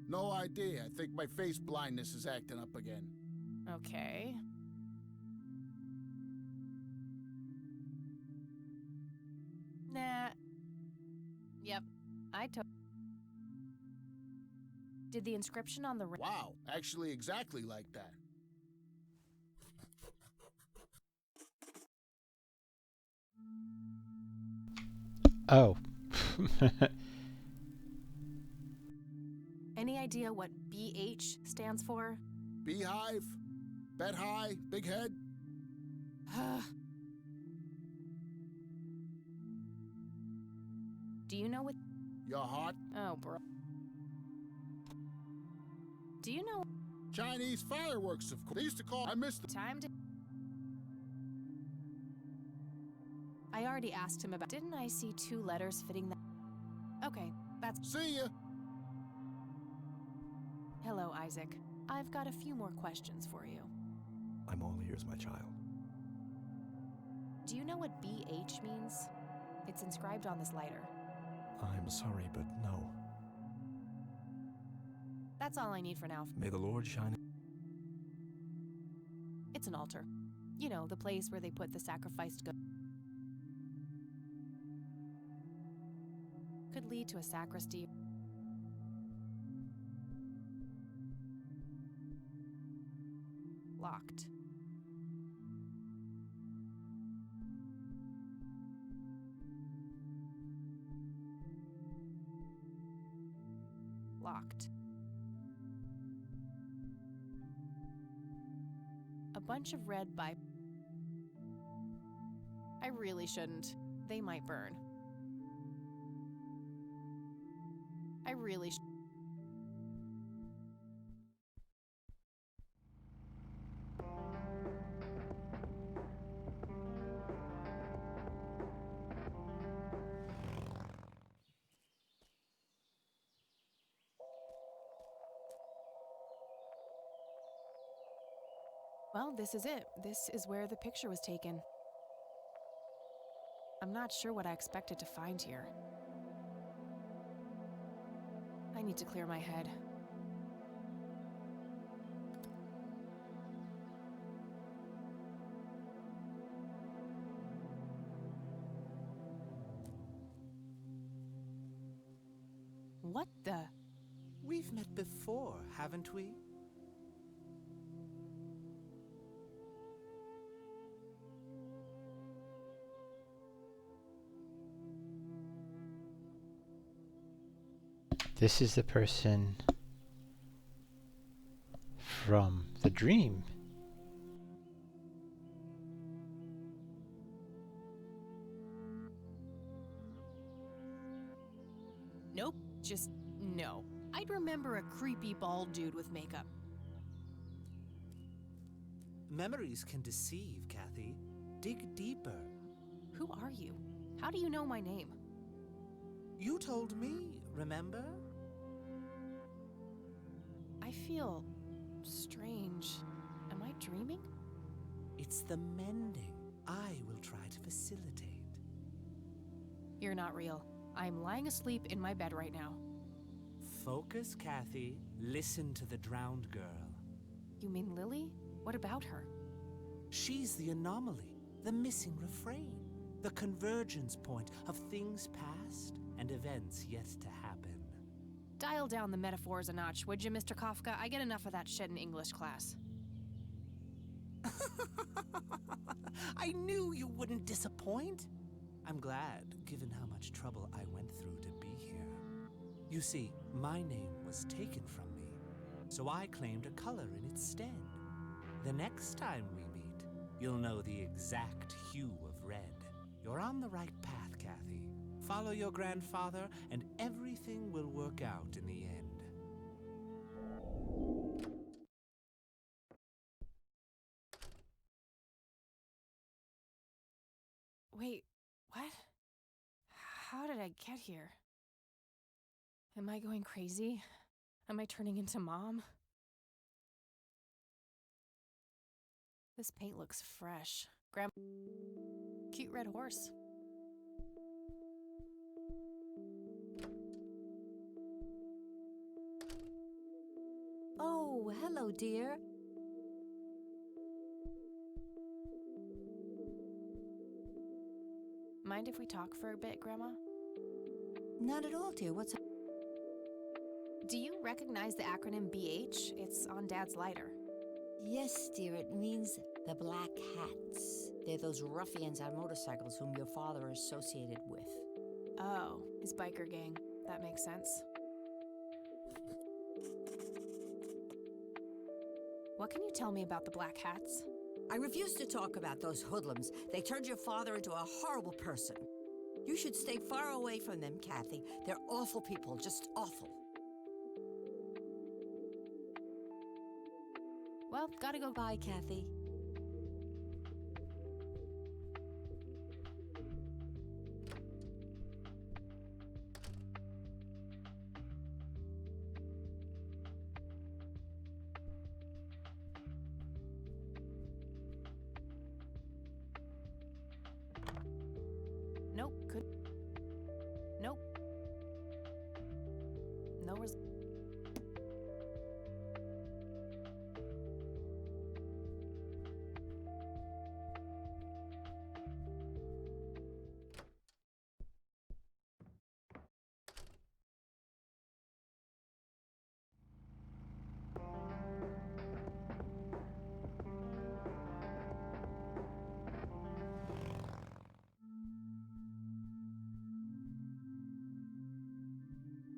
No idea. I think my face blindness is acting up again. Okay. Nah. Yep, Did the inscription on the Wow, actually exactly like that. Oh. Any idea what BH stands for? Beehive? Bet high? Big head? Do you know what? You're hot? Oh, bro. Do you know? Chinese fireworks, of course. They used to call. I missed the Time to. I already asked him about. Didn't I see 2 letters fitting that? Okay, that's. See ya. Hello, Isaac. I've got a few more questions for you. I'm all ears, my child. Do you know what BH means? It's inscribed on this lighter. I'm sorry, but no. That's all I need for now. May the Lord shine. It's an altar. You know, the place where they put the sacrificed goat. Could lead to a sacristy. Locked. Locked. A bunch of red by. I really shouldn't. They might burn. I really sh. Well, this is it. This is where the picture was taken. I'm not sure what I expected to find here. I need to clear my head. What the? We've met before, haven't we? This is the person from the dream. Nope, just no. I'd remember a creepy bald dude with makeup. Memories can deceive, Kathy. Dig deeper. Who are you? How do you know my name? You told me, remember? I feel strange. Am I dreaming? It's the mending. I will try to facilitate. You're not real. I'm lying asleep in my bed right now. Focus, Kathy. Listen to the drowned girl. You mean Lily? What about her? She's the anomaly, the missing refrain, the convergence point of things past and events yet to happen. Dial down the metaphors a notch, would you, Mr. Kafka? I get enough of that shit in English class. I knew you wouldn't disappoint. I'm glad, given how much trouble I went through to be here. You see, my name was taken from me, so I claimed a color in its stead. The next time we meet, you'll know the exact hue of red. You're on the right path, Kathy. Follow your grandfather, and everything will work out in the end. Wait, what? How did I get here? Am I going crazy? Am I turning into Mom? This paint looks fresh. Cute red horse. Oh, hello, dear. Mind if we talk for a bit, Grandma? Not at all, dear. What's... Do you recognize the acronym BH? It's on Dad's lighter. Yes, dear, it means the Black Hats. They're those ruffians on motorcycles whom your father is associated with. Oh, his biker gang. That makes sense. What can you tell me about the Black Hats? I refuse to talk about those hoodlums. They turned your father into a horrible person. You should stay far away from them, Kathy. They're awful people, just awful. Well, gotta go. Bye, Kathy. Nope, Nope. No result.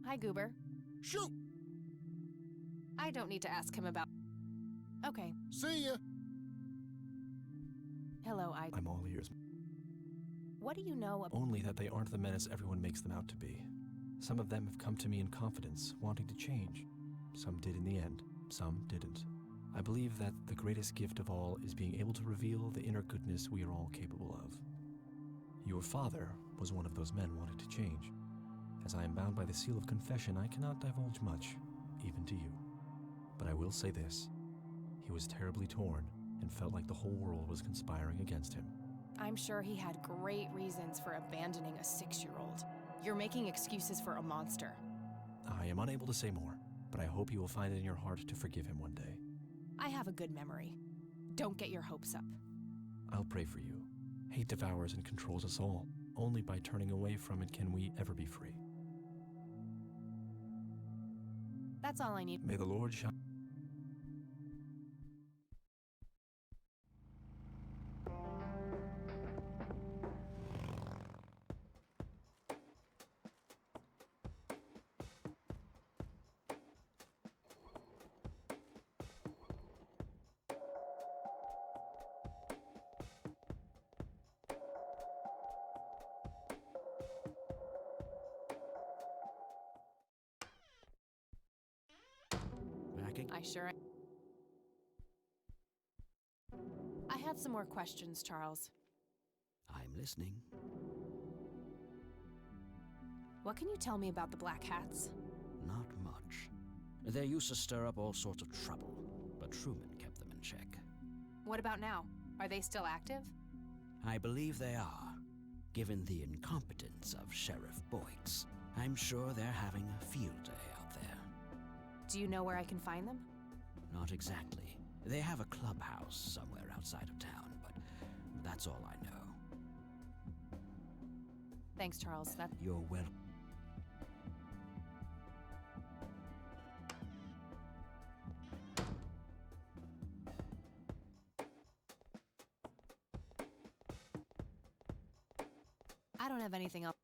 Hi, Goober. Shoot! I don't need to ask him about... Okay. See ya! Hello, I'm all ears. What do you know about... Only that they aren't the menace everyone makes them out to be. Some of them have come to me in confidence, wanting to change. Some did in the end, some didn't. I believe that the greatest gift of all is being able to reveal the inner goodness we are all capable of. Your father was one of those men wanting to change. As I am bound by the seal of confession, I cannot divulge much, even to you. But I will say this. He was terribly torn and felt like the whole world was conspiring against him. I'm sure he had great reasons for abandoning a 6-year-old. You're making excuses for a monster. I am unable to say more, but I hope you will find it in your heart to forgive him one day. I have a good memory. Don't get your hopes up. I'll pray for you. Hate devours and controls us all. Only by turning away from it can we ever be free. That's all I need. May the Lord shine. Backing? I sure am. I have some more questions, Charles. I'm listening. What can you tell me about the Black Hats? Not much. They used to stir up all sorts of trouble, but Truman kept them in check. What about now? Are they still active? I believe they are. Given the incompetence of Sheriff Boyks, I'm sure they're having a field day out there. Do you know where I can find them? Not exactly. They have a clubhouse somewhere outside of town, but that's all I know. Thanks, Charles. You're welcome. I don't have anything else.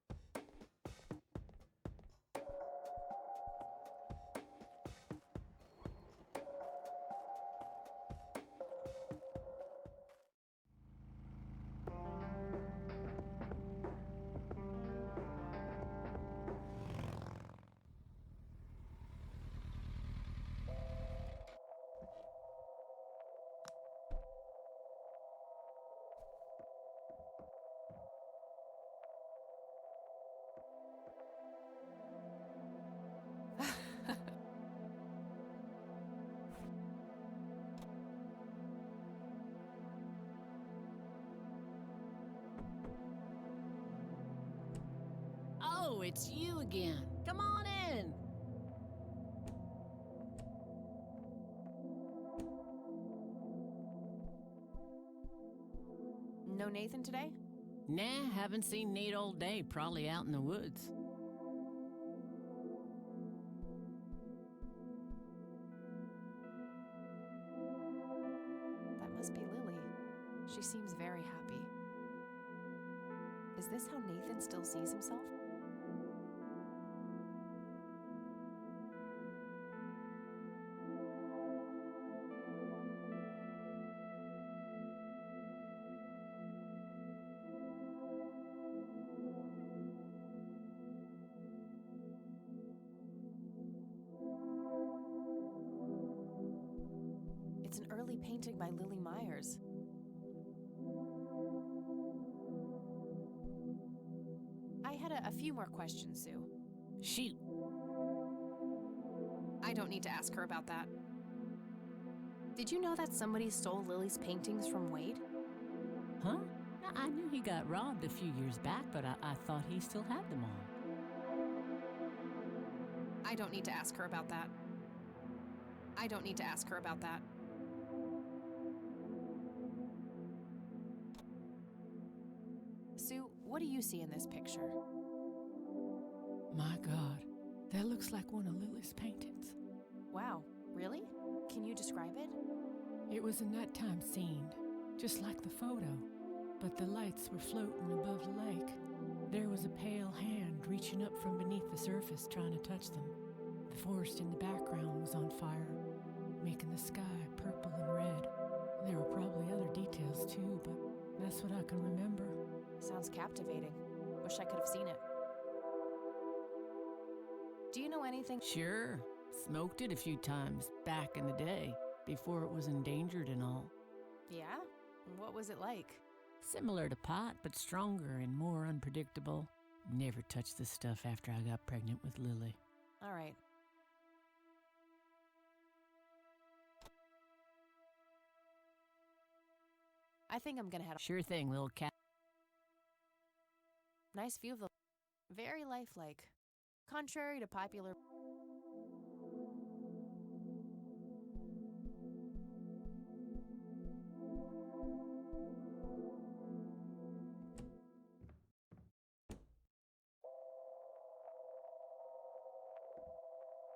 Oh, it's you again. Come on in. No Nathan today? Nah, haven't seen Nate all day. Probably out in the woods. She seems very happy. Is this how Nathan still sees himself? It's an early painting by Lily Myers. I had a few more questions, Sue. Shoot. I don't need to ask her about that. Did you know that somebody stole Lily's paintings from Wade? Huh? I knew he got robbed a few years back, but I thought he still had them all. I don't need to ask her about that. I don't need to ask her about that. Sue, what do you see in this picture? My God, that looks like one of Lily's paintings. Wow, really? Can you describe it? It was a nighttime scene, just like the photo, but the lights were floating above the lake. There was a pale hand reaching up from beneath the surface trying to touch them. The forest in the background was on fire, making the sky purple and red. There were probably other details too, but that's what I can remember. Sounds captivating. Wish I could have seen it. Do you know anything? Sure. Smoked it a few times back in the day, before it was endangered and all. Yeah? What was it like? Similar to pot, but stronger and more unpredictable. Never touched the stuff after I got pregnant with Lily. All right. I think I'm gonna head off. Sure thing, little cat. Nice view of the... Very lifelike. Contrary to popular...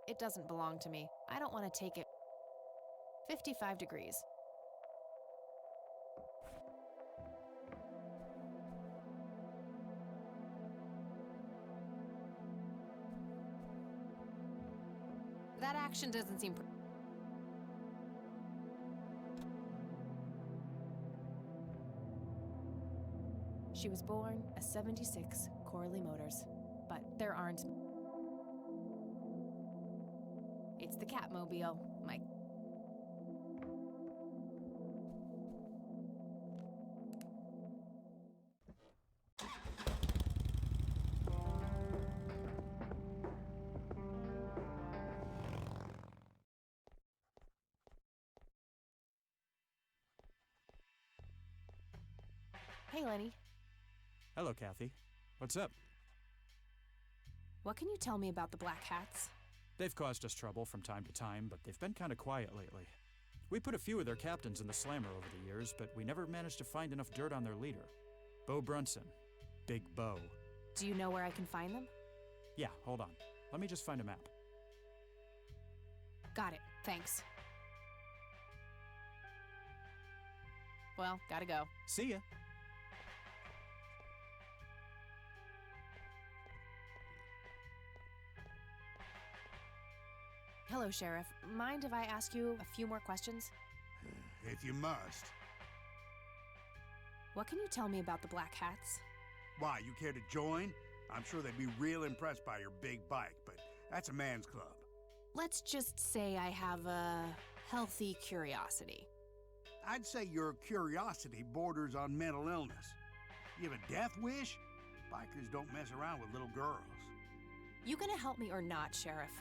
It doesn't belong to me. I don't want to take it. 55 degrees. That action doesn't seem... She was born a 76 Corley Motors, but there aren't... It's the Catmobile, Mike. Hey, Lenny. Hello, Kathy. What's up? What can you tell me about the Black Hats? They've caused us trouble from time to time, but they've been kind of quiet lately. We put a few of their captains in the slammer over the years, but we never managed to find enough dirt on their leader. Bo Brunson. Big Bo. Do you know where I can find them? Yeah, hold on. Let me just find a map. Got it. Thanks. Well, gotta go. See ya. Hello, Sheriff. Mind if I ask you a few more questions? If you must. What can you tell me about the Black Hats? Why, you care to join? I'm sure they'd be real impressed by your big bike, but that's a man's club. Let's just say I have a healthy curiosity. I'd say your curiosity borders on mental illness. You have a death wish? Bikers don't mess around with little girls. You gonna help me or not, Sheriff?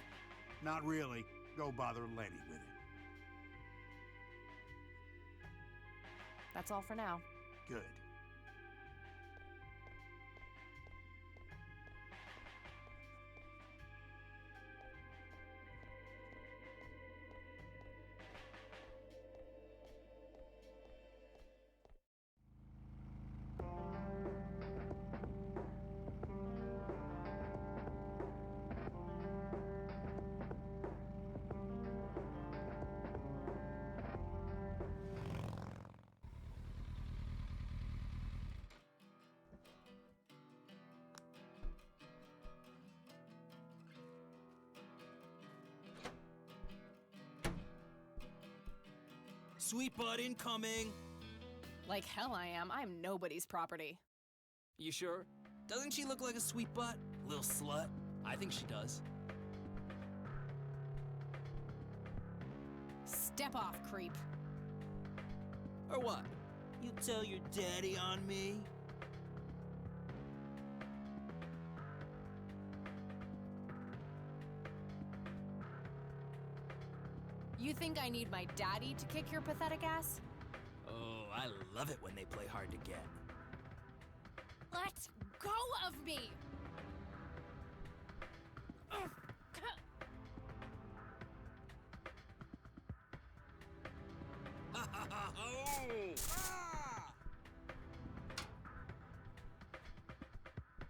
Not really. Go bother Lenny with it. That's all for now. Good. Sweet butt incoming! Like hell I am. I'm nobody's property. You sure? Doesn't she look like a sweet butt? Little slut? I think she does. Step off, creep. Or what? You tell your daddy on me? You think I need my daddy to kick your pathetic ass? Oh, I love it when they play hard to get. Let go of me!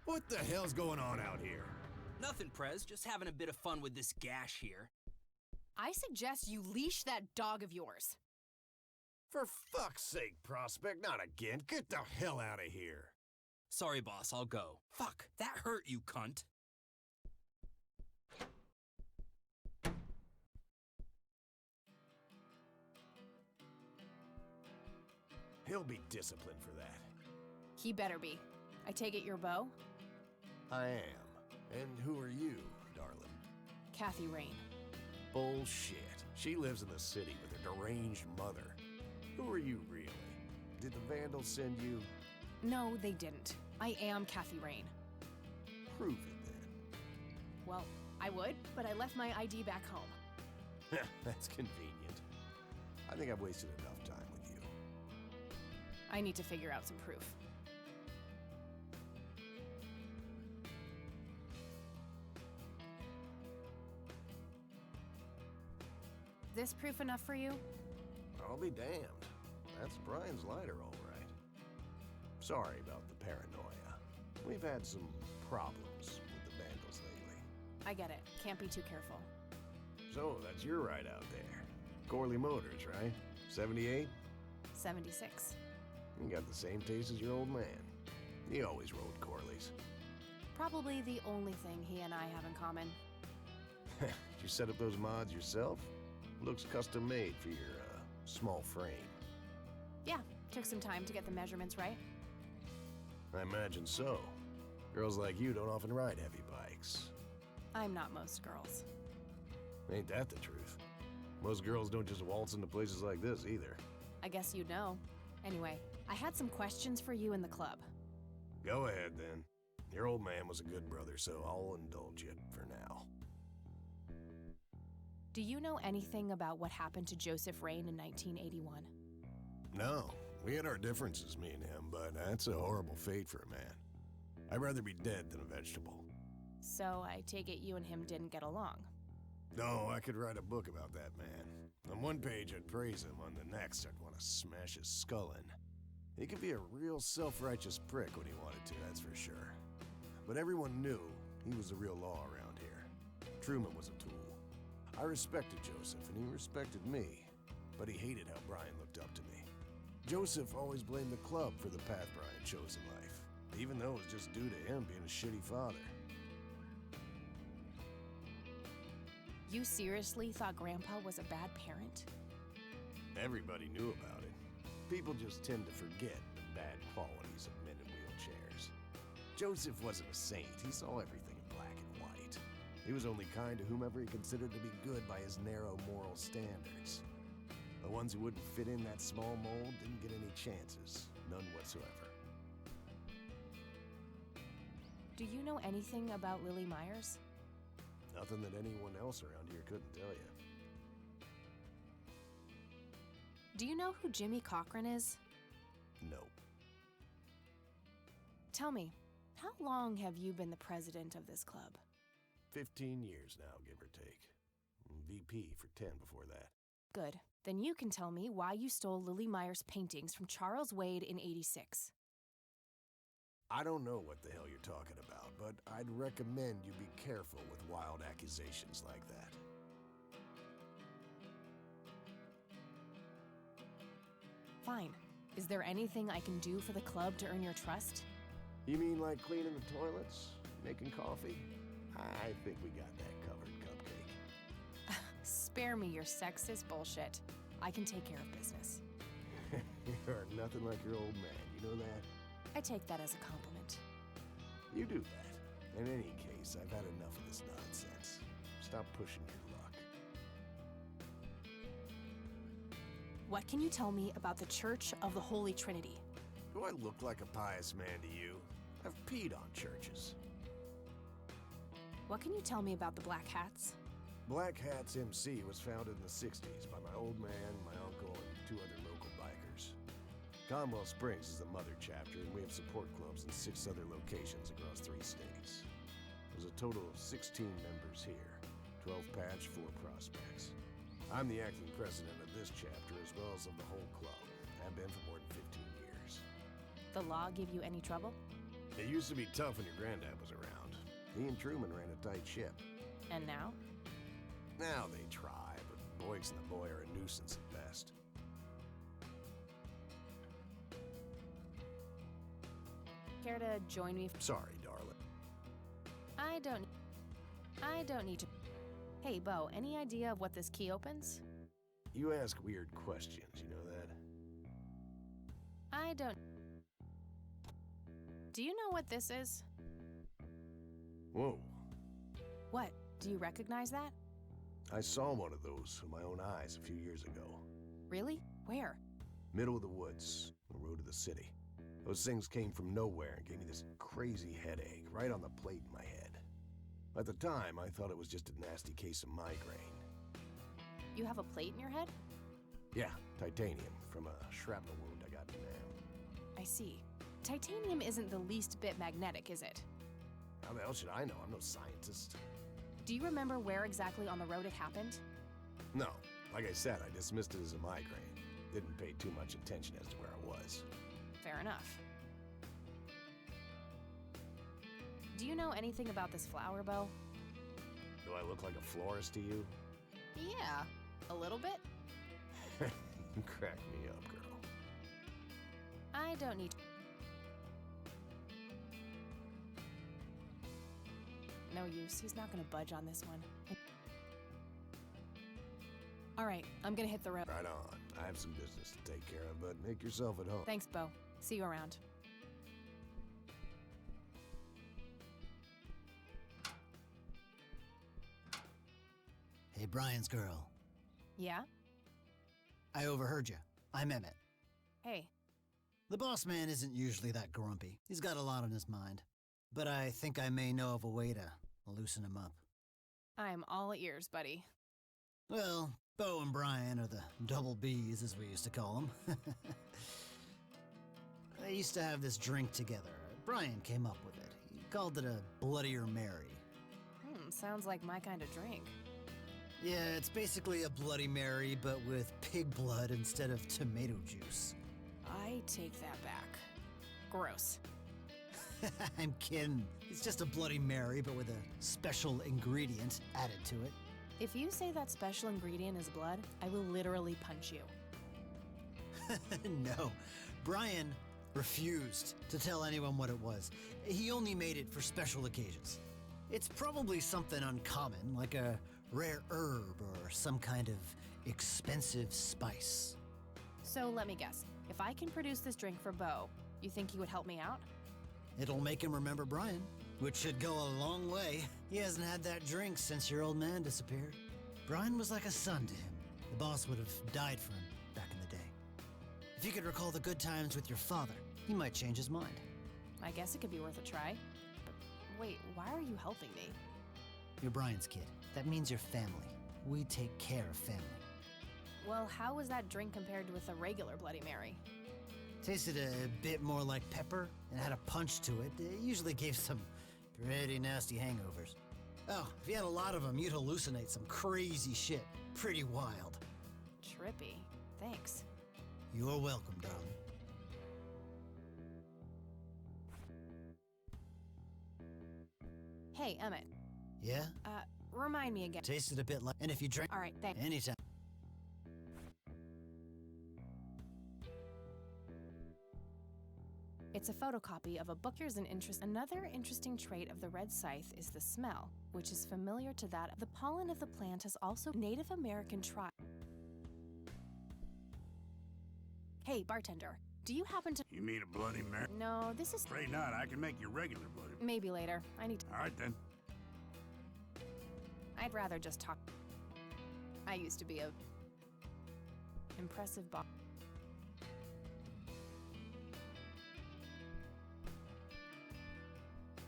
What the hell's going on out here? Nothing, Prez. Just having a bit of fun with this gash here. I suggest you leash that dog of yours. For fuck's sake, Prospect, not again. Get the hell out of here. Sorry, boss, I'll go. Fuck, that hurt, you cunt. He'll be disciplined for that. He better be. I take it you're Beau? I am. And who are you, darling? Kathy Rain. Bullshit. She lives in the city with her deranged mother. Who are you, really? Did the Vandals send you? No, they didn't. I am Kathy Rain. Prove it, then. Well, I would, but I left my ID back home. That's convenient. I think I've wasted enough time with you. I need to figure out some proof. This proof enough for you? I'll be damned. That's Brian's lighter, all right. Sorry about the paranoia. We've had some problems with the Vandals lately. I get it. Can't be too careful. So, that's your ride out there. Corley Motors, right? 78? 76. You got the same taste as your old man. He always rode Corleys. Probably the only thing he and I have in common. Did you set up those mods yourself? Looks custom made for your, small frame. Yeah, took some time to get the measurements right. I imagine so. Girls like you don't often ride heavy bikes. I'm not most girls. Ain't that the truth? Most girls don't just waltz into places like this either. I guess you'd know. Anyway, I had some questions for you in the club. Go ahead, then. Your old man was a good brother, so I'll indulge you for now. Do you know anything about what happened to Joseph Rain in 1981? No, we had our differences, me and him, but that's a horrible fate for a man. I'd rather be dead than a vegetable. So I take it you and him didn't get along. No, I could write a book about that man. On one page I'd praise him, on the next I'd want to smash his skull in. He could be a real self-righteous prick when he wanted to, that's for sure. But everyone knew he was the real law around here. Truman was a tool. I respected Joseph, and he respected me, but he hated how Brian looked up to me. Joseph always blamed the club for the path Brian chose in life, even though it was just due to him being a shitty father. You seriously thought Grandpa was a bad parent? Everybody knew about it. People just tend to forget the bad qualities of men in wheelchairs. Joseph wasn't a saint. He saw everything in black and white. He was only kind to whomever he considered to be good by his narrow moral standards. The ones who wouldn't fit in that small mold didn't get any chances. None whatsoever. Do you know anything about Lily Myers? Nothing that anyone else around here couldn't tell you. Do you know who Jimmy Cochran is? No. Tell me, how long have you been the president of this club? 15 years now, give or take. VP for 10 before that. Good. Then you can tell me why you stole Lily Myers' paintings from Charles Wade in '86. I don't know what the hell you're talking about, but I'd recommend you be careful with wild accusations like that. Fine. Is there anything I can do for the club to earn your trust? You mean like cleaning the toilets? Making coffee? I think we got that covered, Cupcake. Spare me your sexist bullshit. I can take care of business. You're nothing like your old man, you know that? I take that as a compliment. You do that. In any case, I've had enough of this nonsense. Stop pushing your luck. What can you tell me about the Church of the Holy Trinity? Do I look like a pious man to you? I've peed on churches. What can you tell me about the Black Hats? Black Hats MC was founded in the 60s by my old man, my uncle, and 2 other local bikers. Conwell Springs is the mother chapter, and we have support clubs in 6 other locations across 3 states. There's a total of 16 members here, 12 patch, 4 prospects. I'm the acting president of this chapter as well as of the whole club. I've been for more than 15 years. The law give you any trouble? It used to be tough when your granddad was around. He and Truman ran a tight ship. And now? Now they try, but Boyks and the boy are a nuisance at best. Care to join me? Sorry, darling. I don't need to. Hey, Bo, any idea of what this key opens? You ask weird questions, you know that? I don't. Do you know what this is? Whoa. What? Do you recognize that? I saw one of those with my own eyes a few years ago. Really? Where? Middle of the woods, on the road to the city. Those things came from nowhere and gave me this crazy headache right on the plate in my head. At the time, I thought it was just a nasty case of migraine. You have a plate in your head? Yeah, titanium from a shrapnel wound I got in Nam. I see. Titanium isn't the least bit magnetic, is it? How the hell should I know? I'm no scientist. Do you remember where exactly on the road it happened? No. Like I said, I dismissed it as a migraine. Didn't pay too much attention as to where I was. Fair enough. Do you know anything about this flower, Bo? Do I look like a florist to you? Yeah, a little bit. You crack me up, girl. I don't need. No use. He's not gonna budge on this one. All right, I'm gonna hit the road. Right on. I have some business to take care of, but make yourself at home. Thanks, Bo. See you around. Hey, Brian's girl. Yeah? I overheard you. I'm Emmett. Hey. The boss man isn't usually that grumpy. He's got a lot on his mind. But I think I may know of a way to loosen him up. I'm all ears, buddy. Well, Bo and Brian are the double Bs, as we used to call them. They used to have this drink together. Brian came up with it. He called it a Bloodier Mary. Sounds like my kind of drink. Yeah, it's basically a Bloody Mary, but with pig blood instead of tomato juice. I take that back. Gross. I'm kidding. It's just a Bloody Mary, but with a special ingredient added to it. If you say that special ingredient is blood, I will literally punch you. No. Brian refused to tell anyone what it was. He only made it for special occasions. It's probably something uncommon, like a rare herb or some kind of expensive spice. So let me guess. If I can produce this drink for Bo, you think he would help me out? It'll make him remember Brian, which should go a long way. He hasn't had that drink since your old man disappeared. Brian was like a son to him. The boss would have died for him back in the day. If you could recall the good times with your father, he might change his mind. I guess it could be worth a try. But wait, why are you helping me? You're Brian's kid. That means you're family. We take care of family. Well, how was that drink compared with a regular Bloody Mary? Tasted a bit more like pepper and had a punch to it. It usually gave some pretty nasty hangovers. Oh, if you had a lot of them, you'd hallucinate some crazy shit. Pretty wild. Trippy. Thanks. You're welcome, darling. Hey, Emmett. Yeah? Remind me again. Tasted a bit like... And if you drink... All right, thanks. Anytime. It's a photocopy of a book. Here's another interesting trait of the red scythe is the smell, which is familiar to that of the pollen of the plant is also Native American tribe. Hey, bartender, do you happen to... You mean a Bloody Mary? No, this is... Afraid not. I can make you regular Bloody Mary. Maybe later. I need to... All right, then. I'd rather just talk... I used to be a... impressive boss.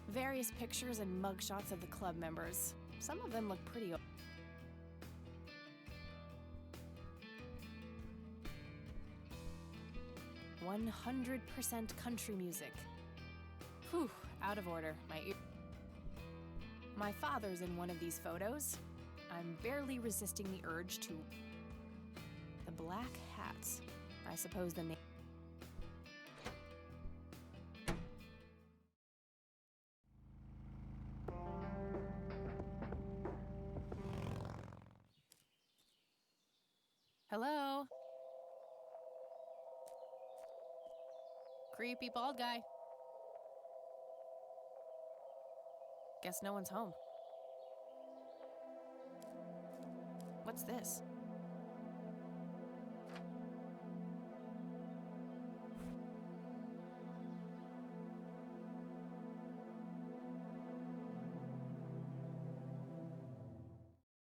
Various pictures and mugshots of the club members. Some of them look pretty... 100% country music. Whew, out of order. My father's in one of these photos. I'm barely resisting the urge to... The black hats. I suppose the name... Hello? Creepy bald guy. Guess no one's home. What's this?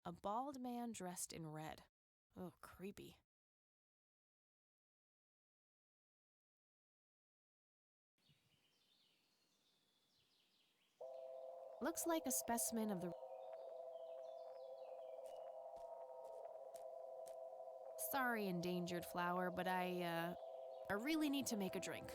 A bald man dressed in red. Oh, creepy. Looks like a specimen of the... Sorry, endangered flower, but I really need to make a drink.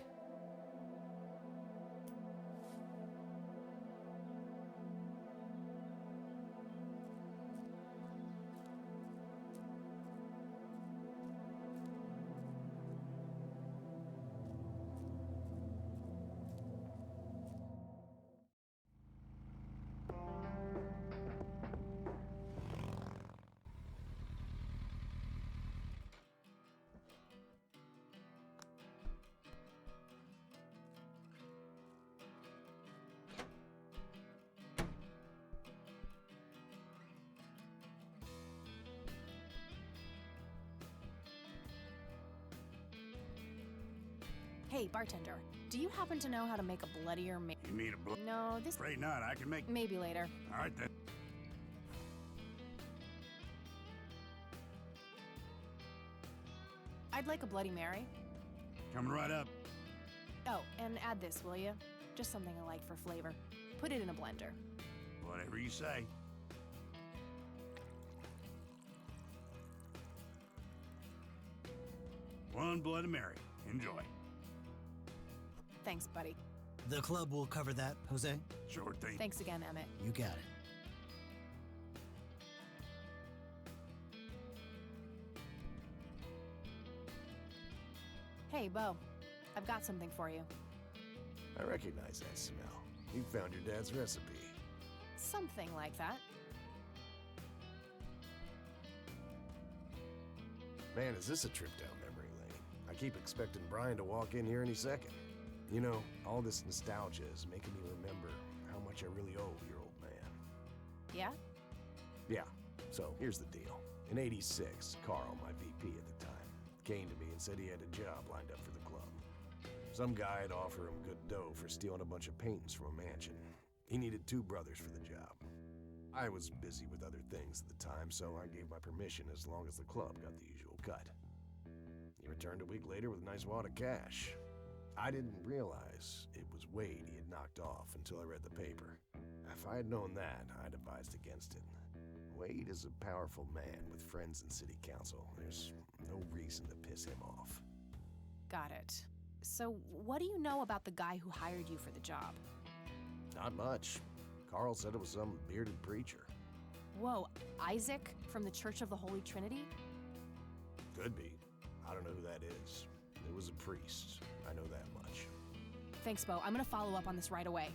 Hey, bartender, do you happen to know how to make a bloodier You mean a blood? No, this... Afraid not. I can make... Maybe later. All right, then. I'd like a Bloody Mary. Coming right up. Oh, and add this, will you? Just something I like for flavor. Put it in a blender. Whatever you say. One Bloody Mary. Enjoy. Thanks, buddy. The club will cover that, Jose? Sure thing. Thanks again, Emmett. You got it. Hey, Bo. I've got something for you. I recognize that smell. You found your dad's recipe. Something like that. Man, is this a trip down memory lane? I keep expecting Brian to walk in here any second. You know, all this nostalgia is making me remember how much I really owe your old man. Yeah? Yeah, so here's the deal. In '86, Carl, my VP at the time, came to me and said he had a job lined up for the club. Some guy had offered him good dough for stealing a bunch of paintings from a mansion. He needed 2 brothers for the job. I was busy with other things at the time, so I gave my permission as long as the club got the usual cut. He returned a week later with a nice wad of cash. I didn't realize it was Wade he had knocked off until I read the paper. If I had known that, I'd advised against it. Wade is a powerful man with friends in city council. There's no reason to piss him off. Got it. So, what do you know about the guy who hired you for the job? Not much. Carl said it was some bearded preacher. Whoa, Isaac from the Church of the Holy Trinity? Could be. I don't know who that is. It was a priest. I know that much. Thanks, Bo. I'm gonna follow up on this right away.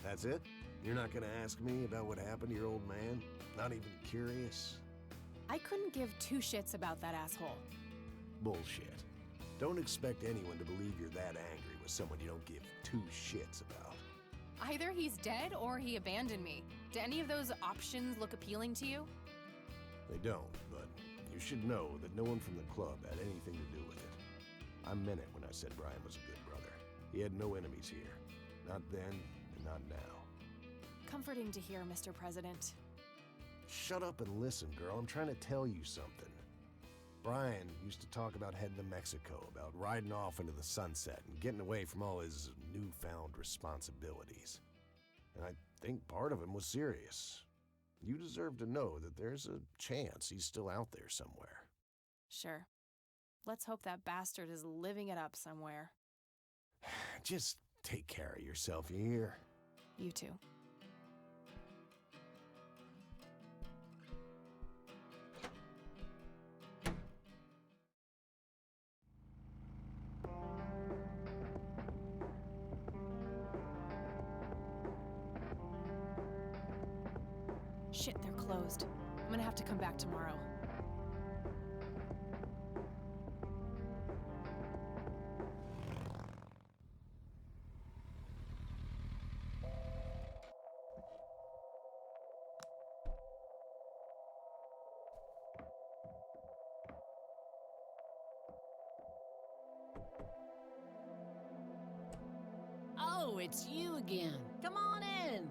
That's it? You're not gonna ask me about what happened to your old man? Not even curious? I couldn't give 2 shits about that asshole. Bullshit. Don't expect anyone to believe you're that angry with someone you don't give 2 shits about. Either he's dead or he abandoned me. Do any of those options look appealing to you? They don't, but you you should know that no one from the club had anything to do with it. I meant it when I said Brian was a good brother. He had no enemies here. Not then, and not now. Comforting to hear, Mr. President. Shut up and listen, girl. I'm trying to tell you something. Brian used to talk about heading to Mexico, about riding off into the sunset and getting away from all his newfound responsibilities. And I think part of him was serious. You deserve to know that there's a chance he's still out there somewhere. Sure. Let's hope that bastard is living it up somewhere. Just take care of yourself, you hear? You too. Shit, they're closed. I'm gonna have to come back tomorrow. Oh, it's you again. Come on in.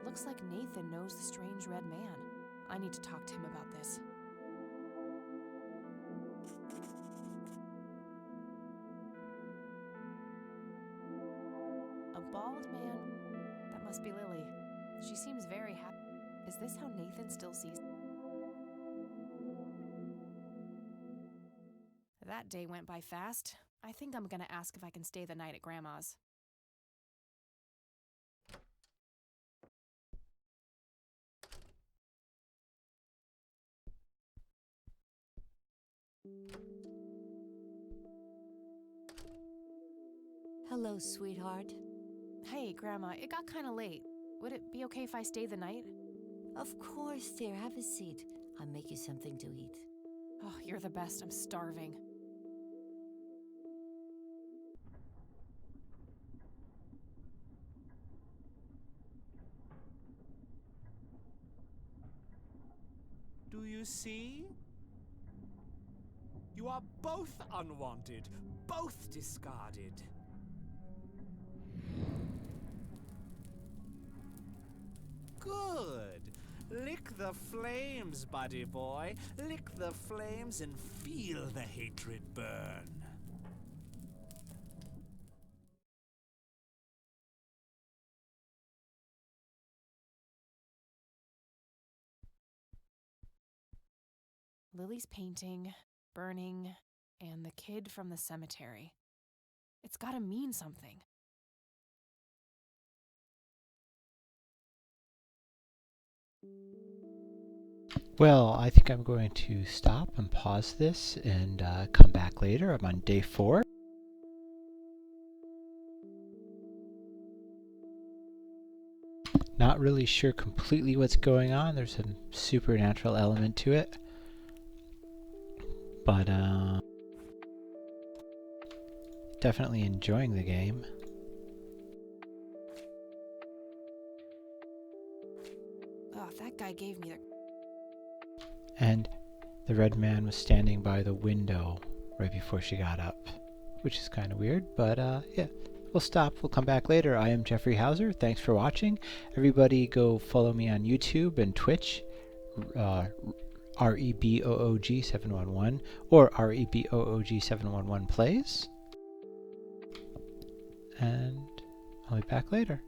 Looks like Nathan knows the strange red man. I need to talk to him about this. A bald man? That must be Lily. She seems very happy. Is this how Nathan still sees? That day went by fast. I think I'm gonna ask if I can stay the night at Grandma's. Hello, sweetheart. Hey, Grandma, it got kind of late. Would it be okay if I stay the night? Of course, dear. Have a seat. I'll make you something to eat. Oh, you're the best. I'm starving. Do you see? You are both unwanted, both discarded. Good. Lick the flames, buddy boy. Lick the flames and feel the hatred burn. Lily's painting, burning, and the kid from the cemetery. It's gotta mean something. Well, I think I'm going to stop and pause this and come back later. I'm on day 4. Not really sure completely what's going on. There's a supernatural element to it. But definitely enjoying the game. Oh, that guy gave me the... And the red man was standing by the window right before she got up, which is kind of weird, but yeah. We'll stop. We'll come back later. I am Jeffrey Hauser. Thanks for watching. Everybody go follow me on YouTube and Twitch, REBOOG711 or REBOOG711 plays. And I'll be back later.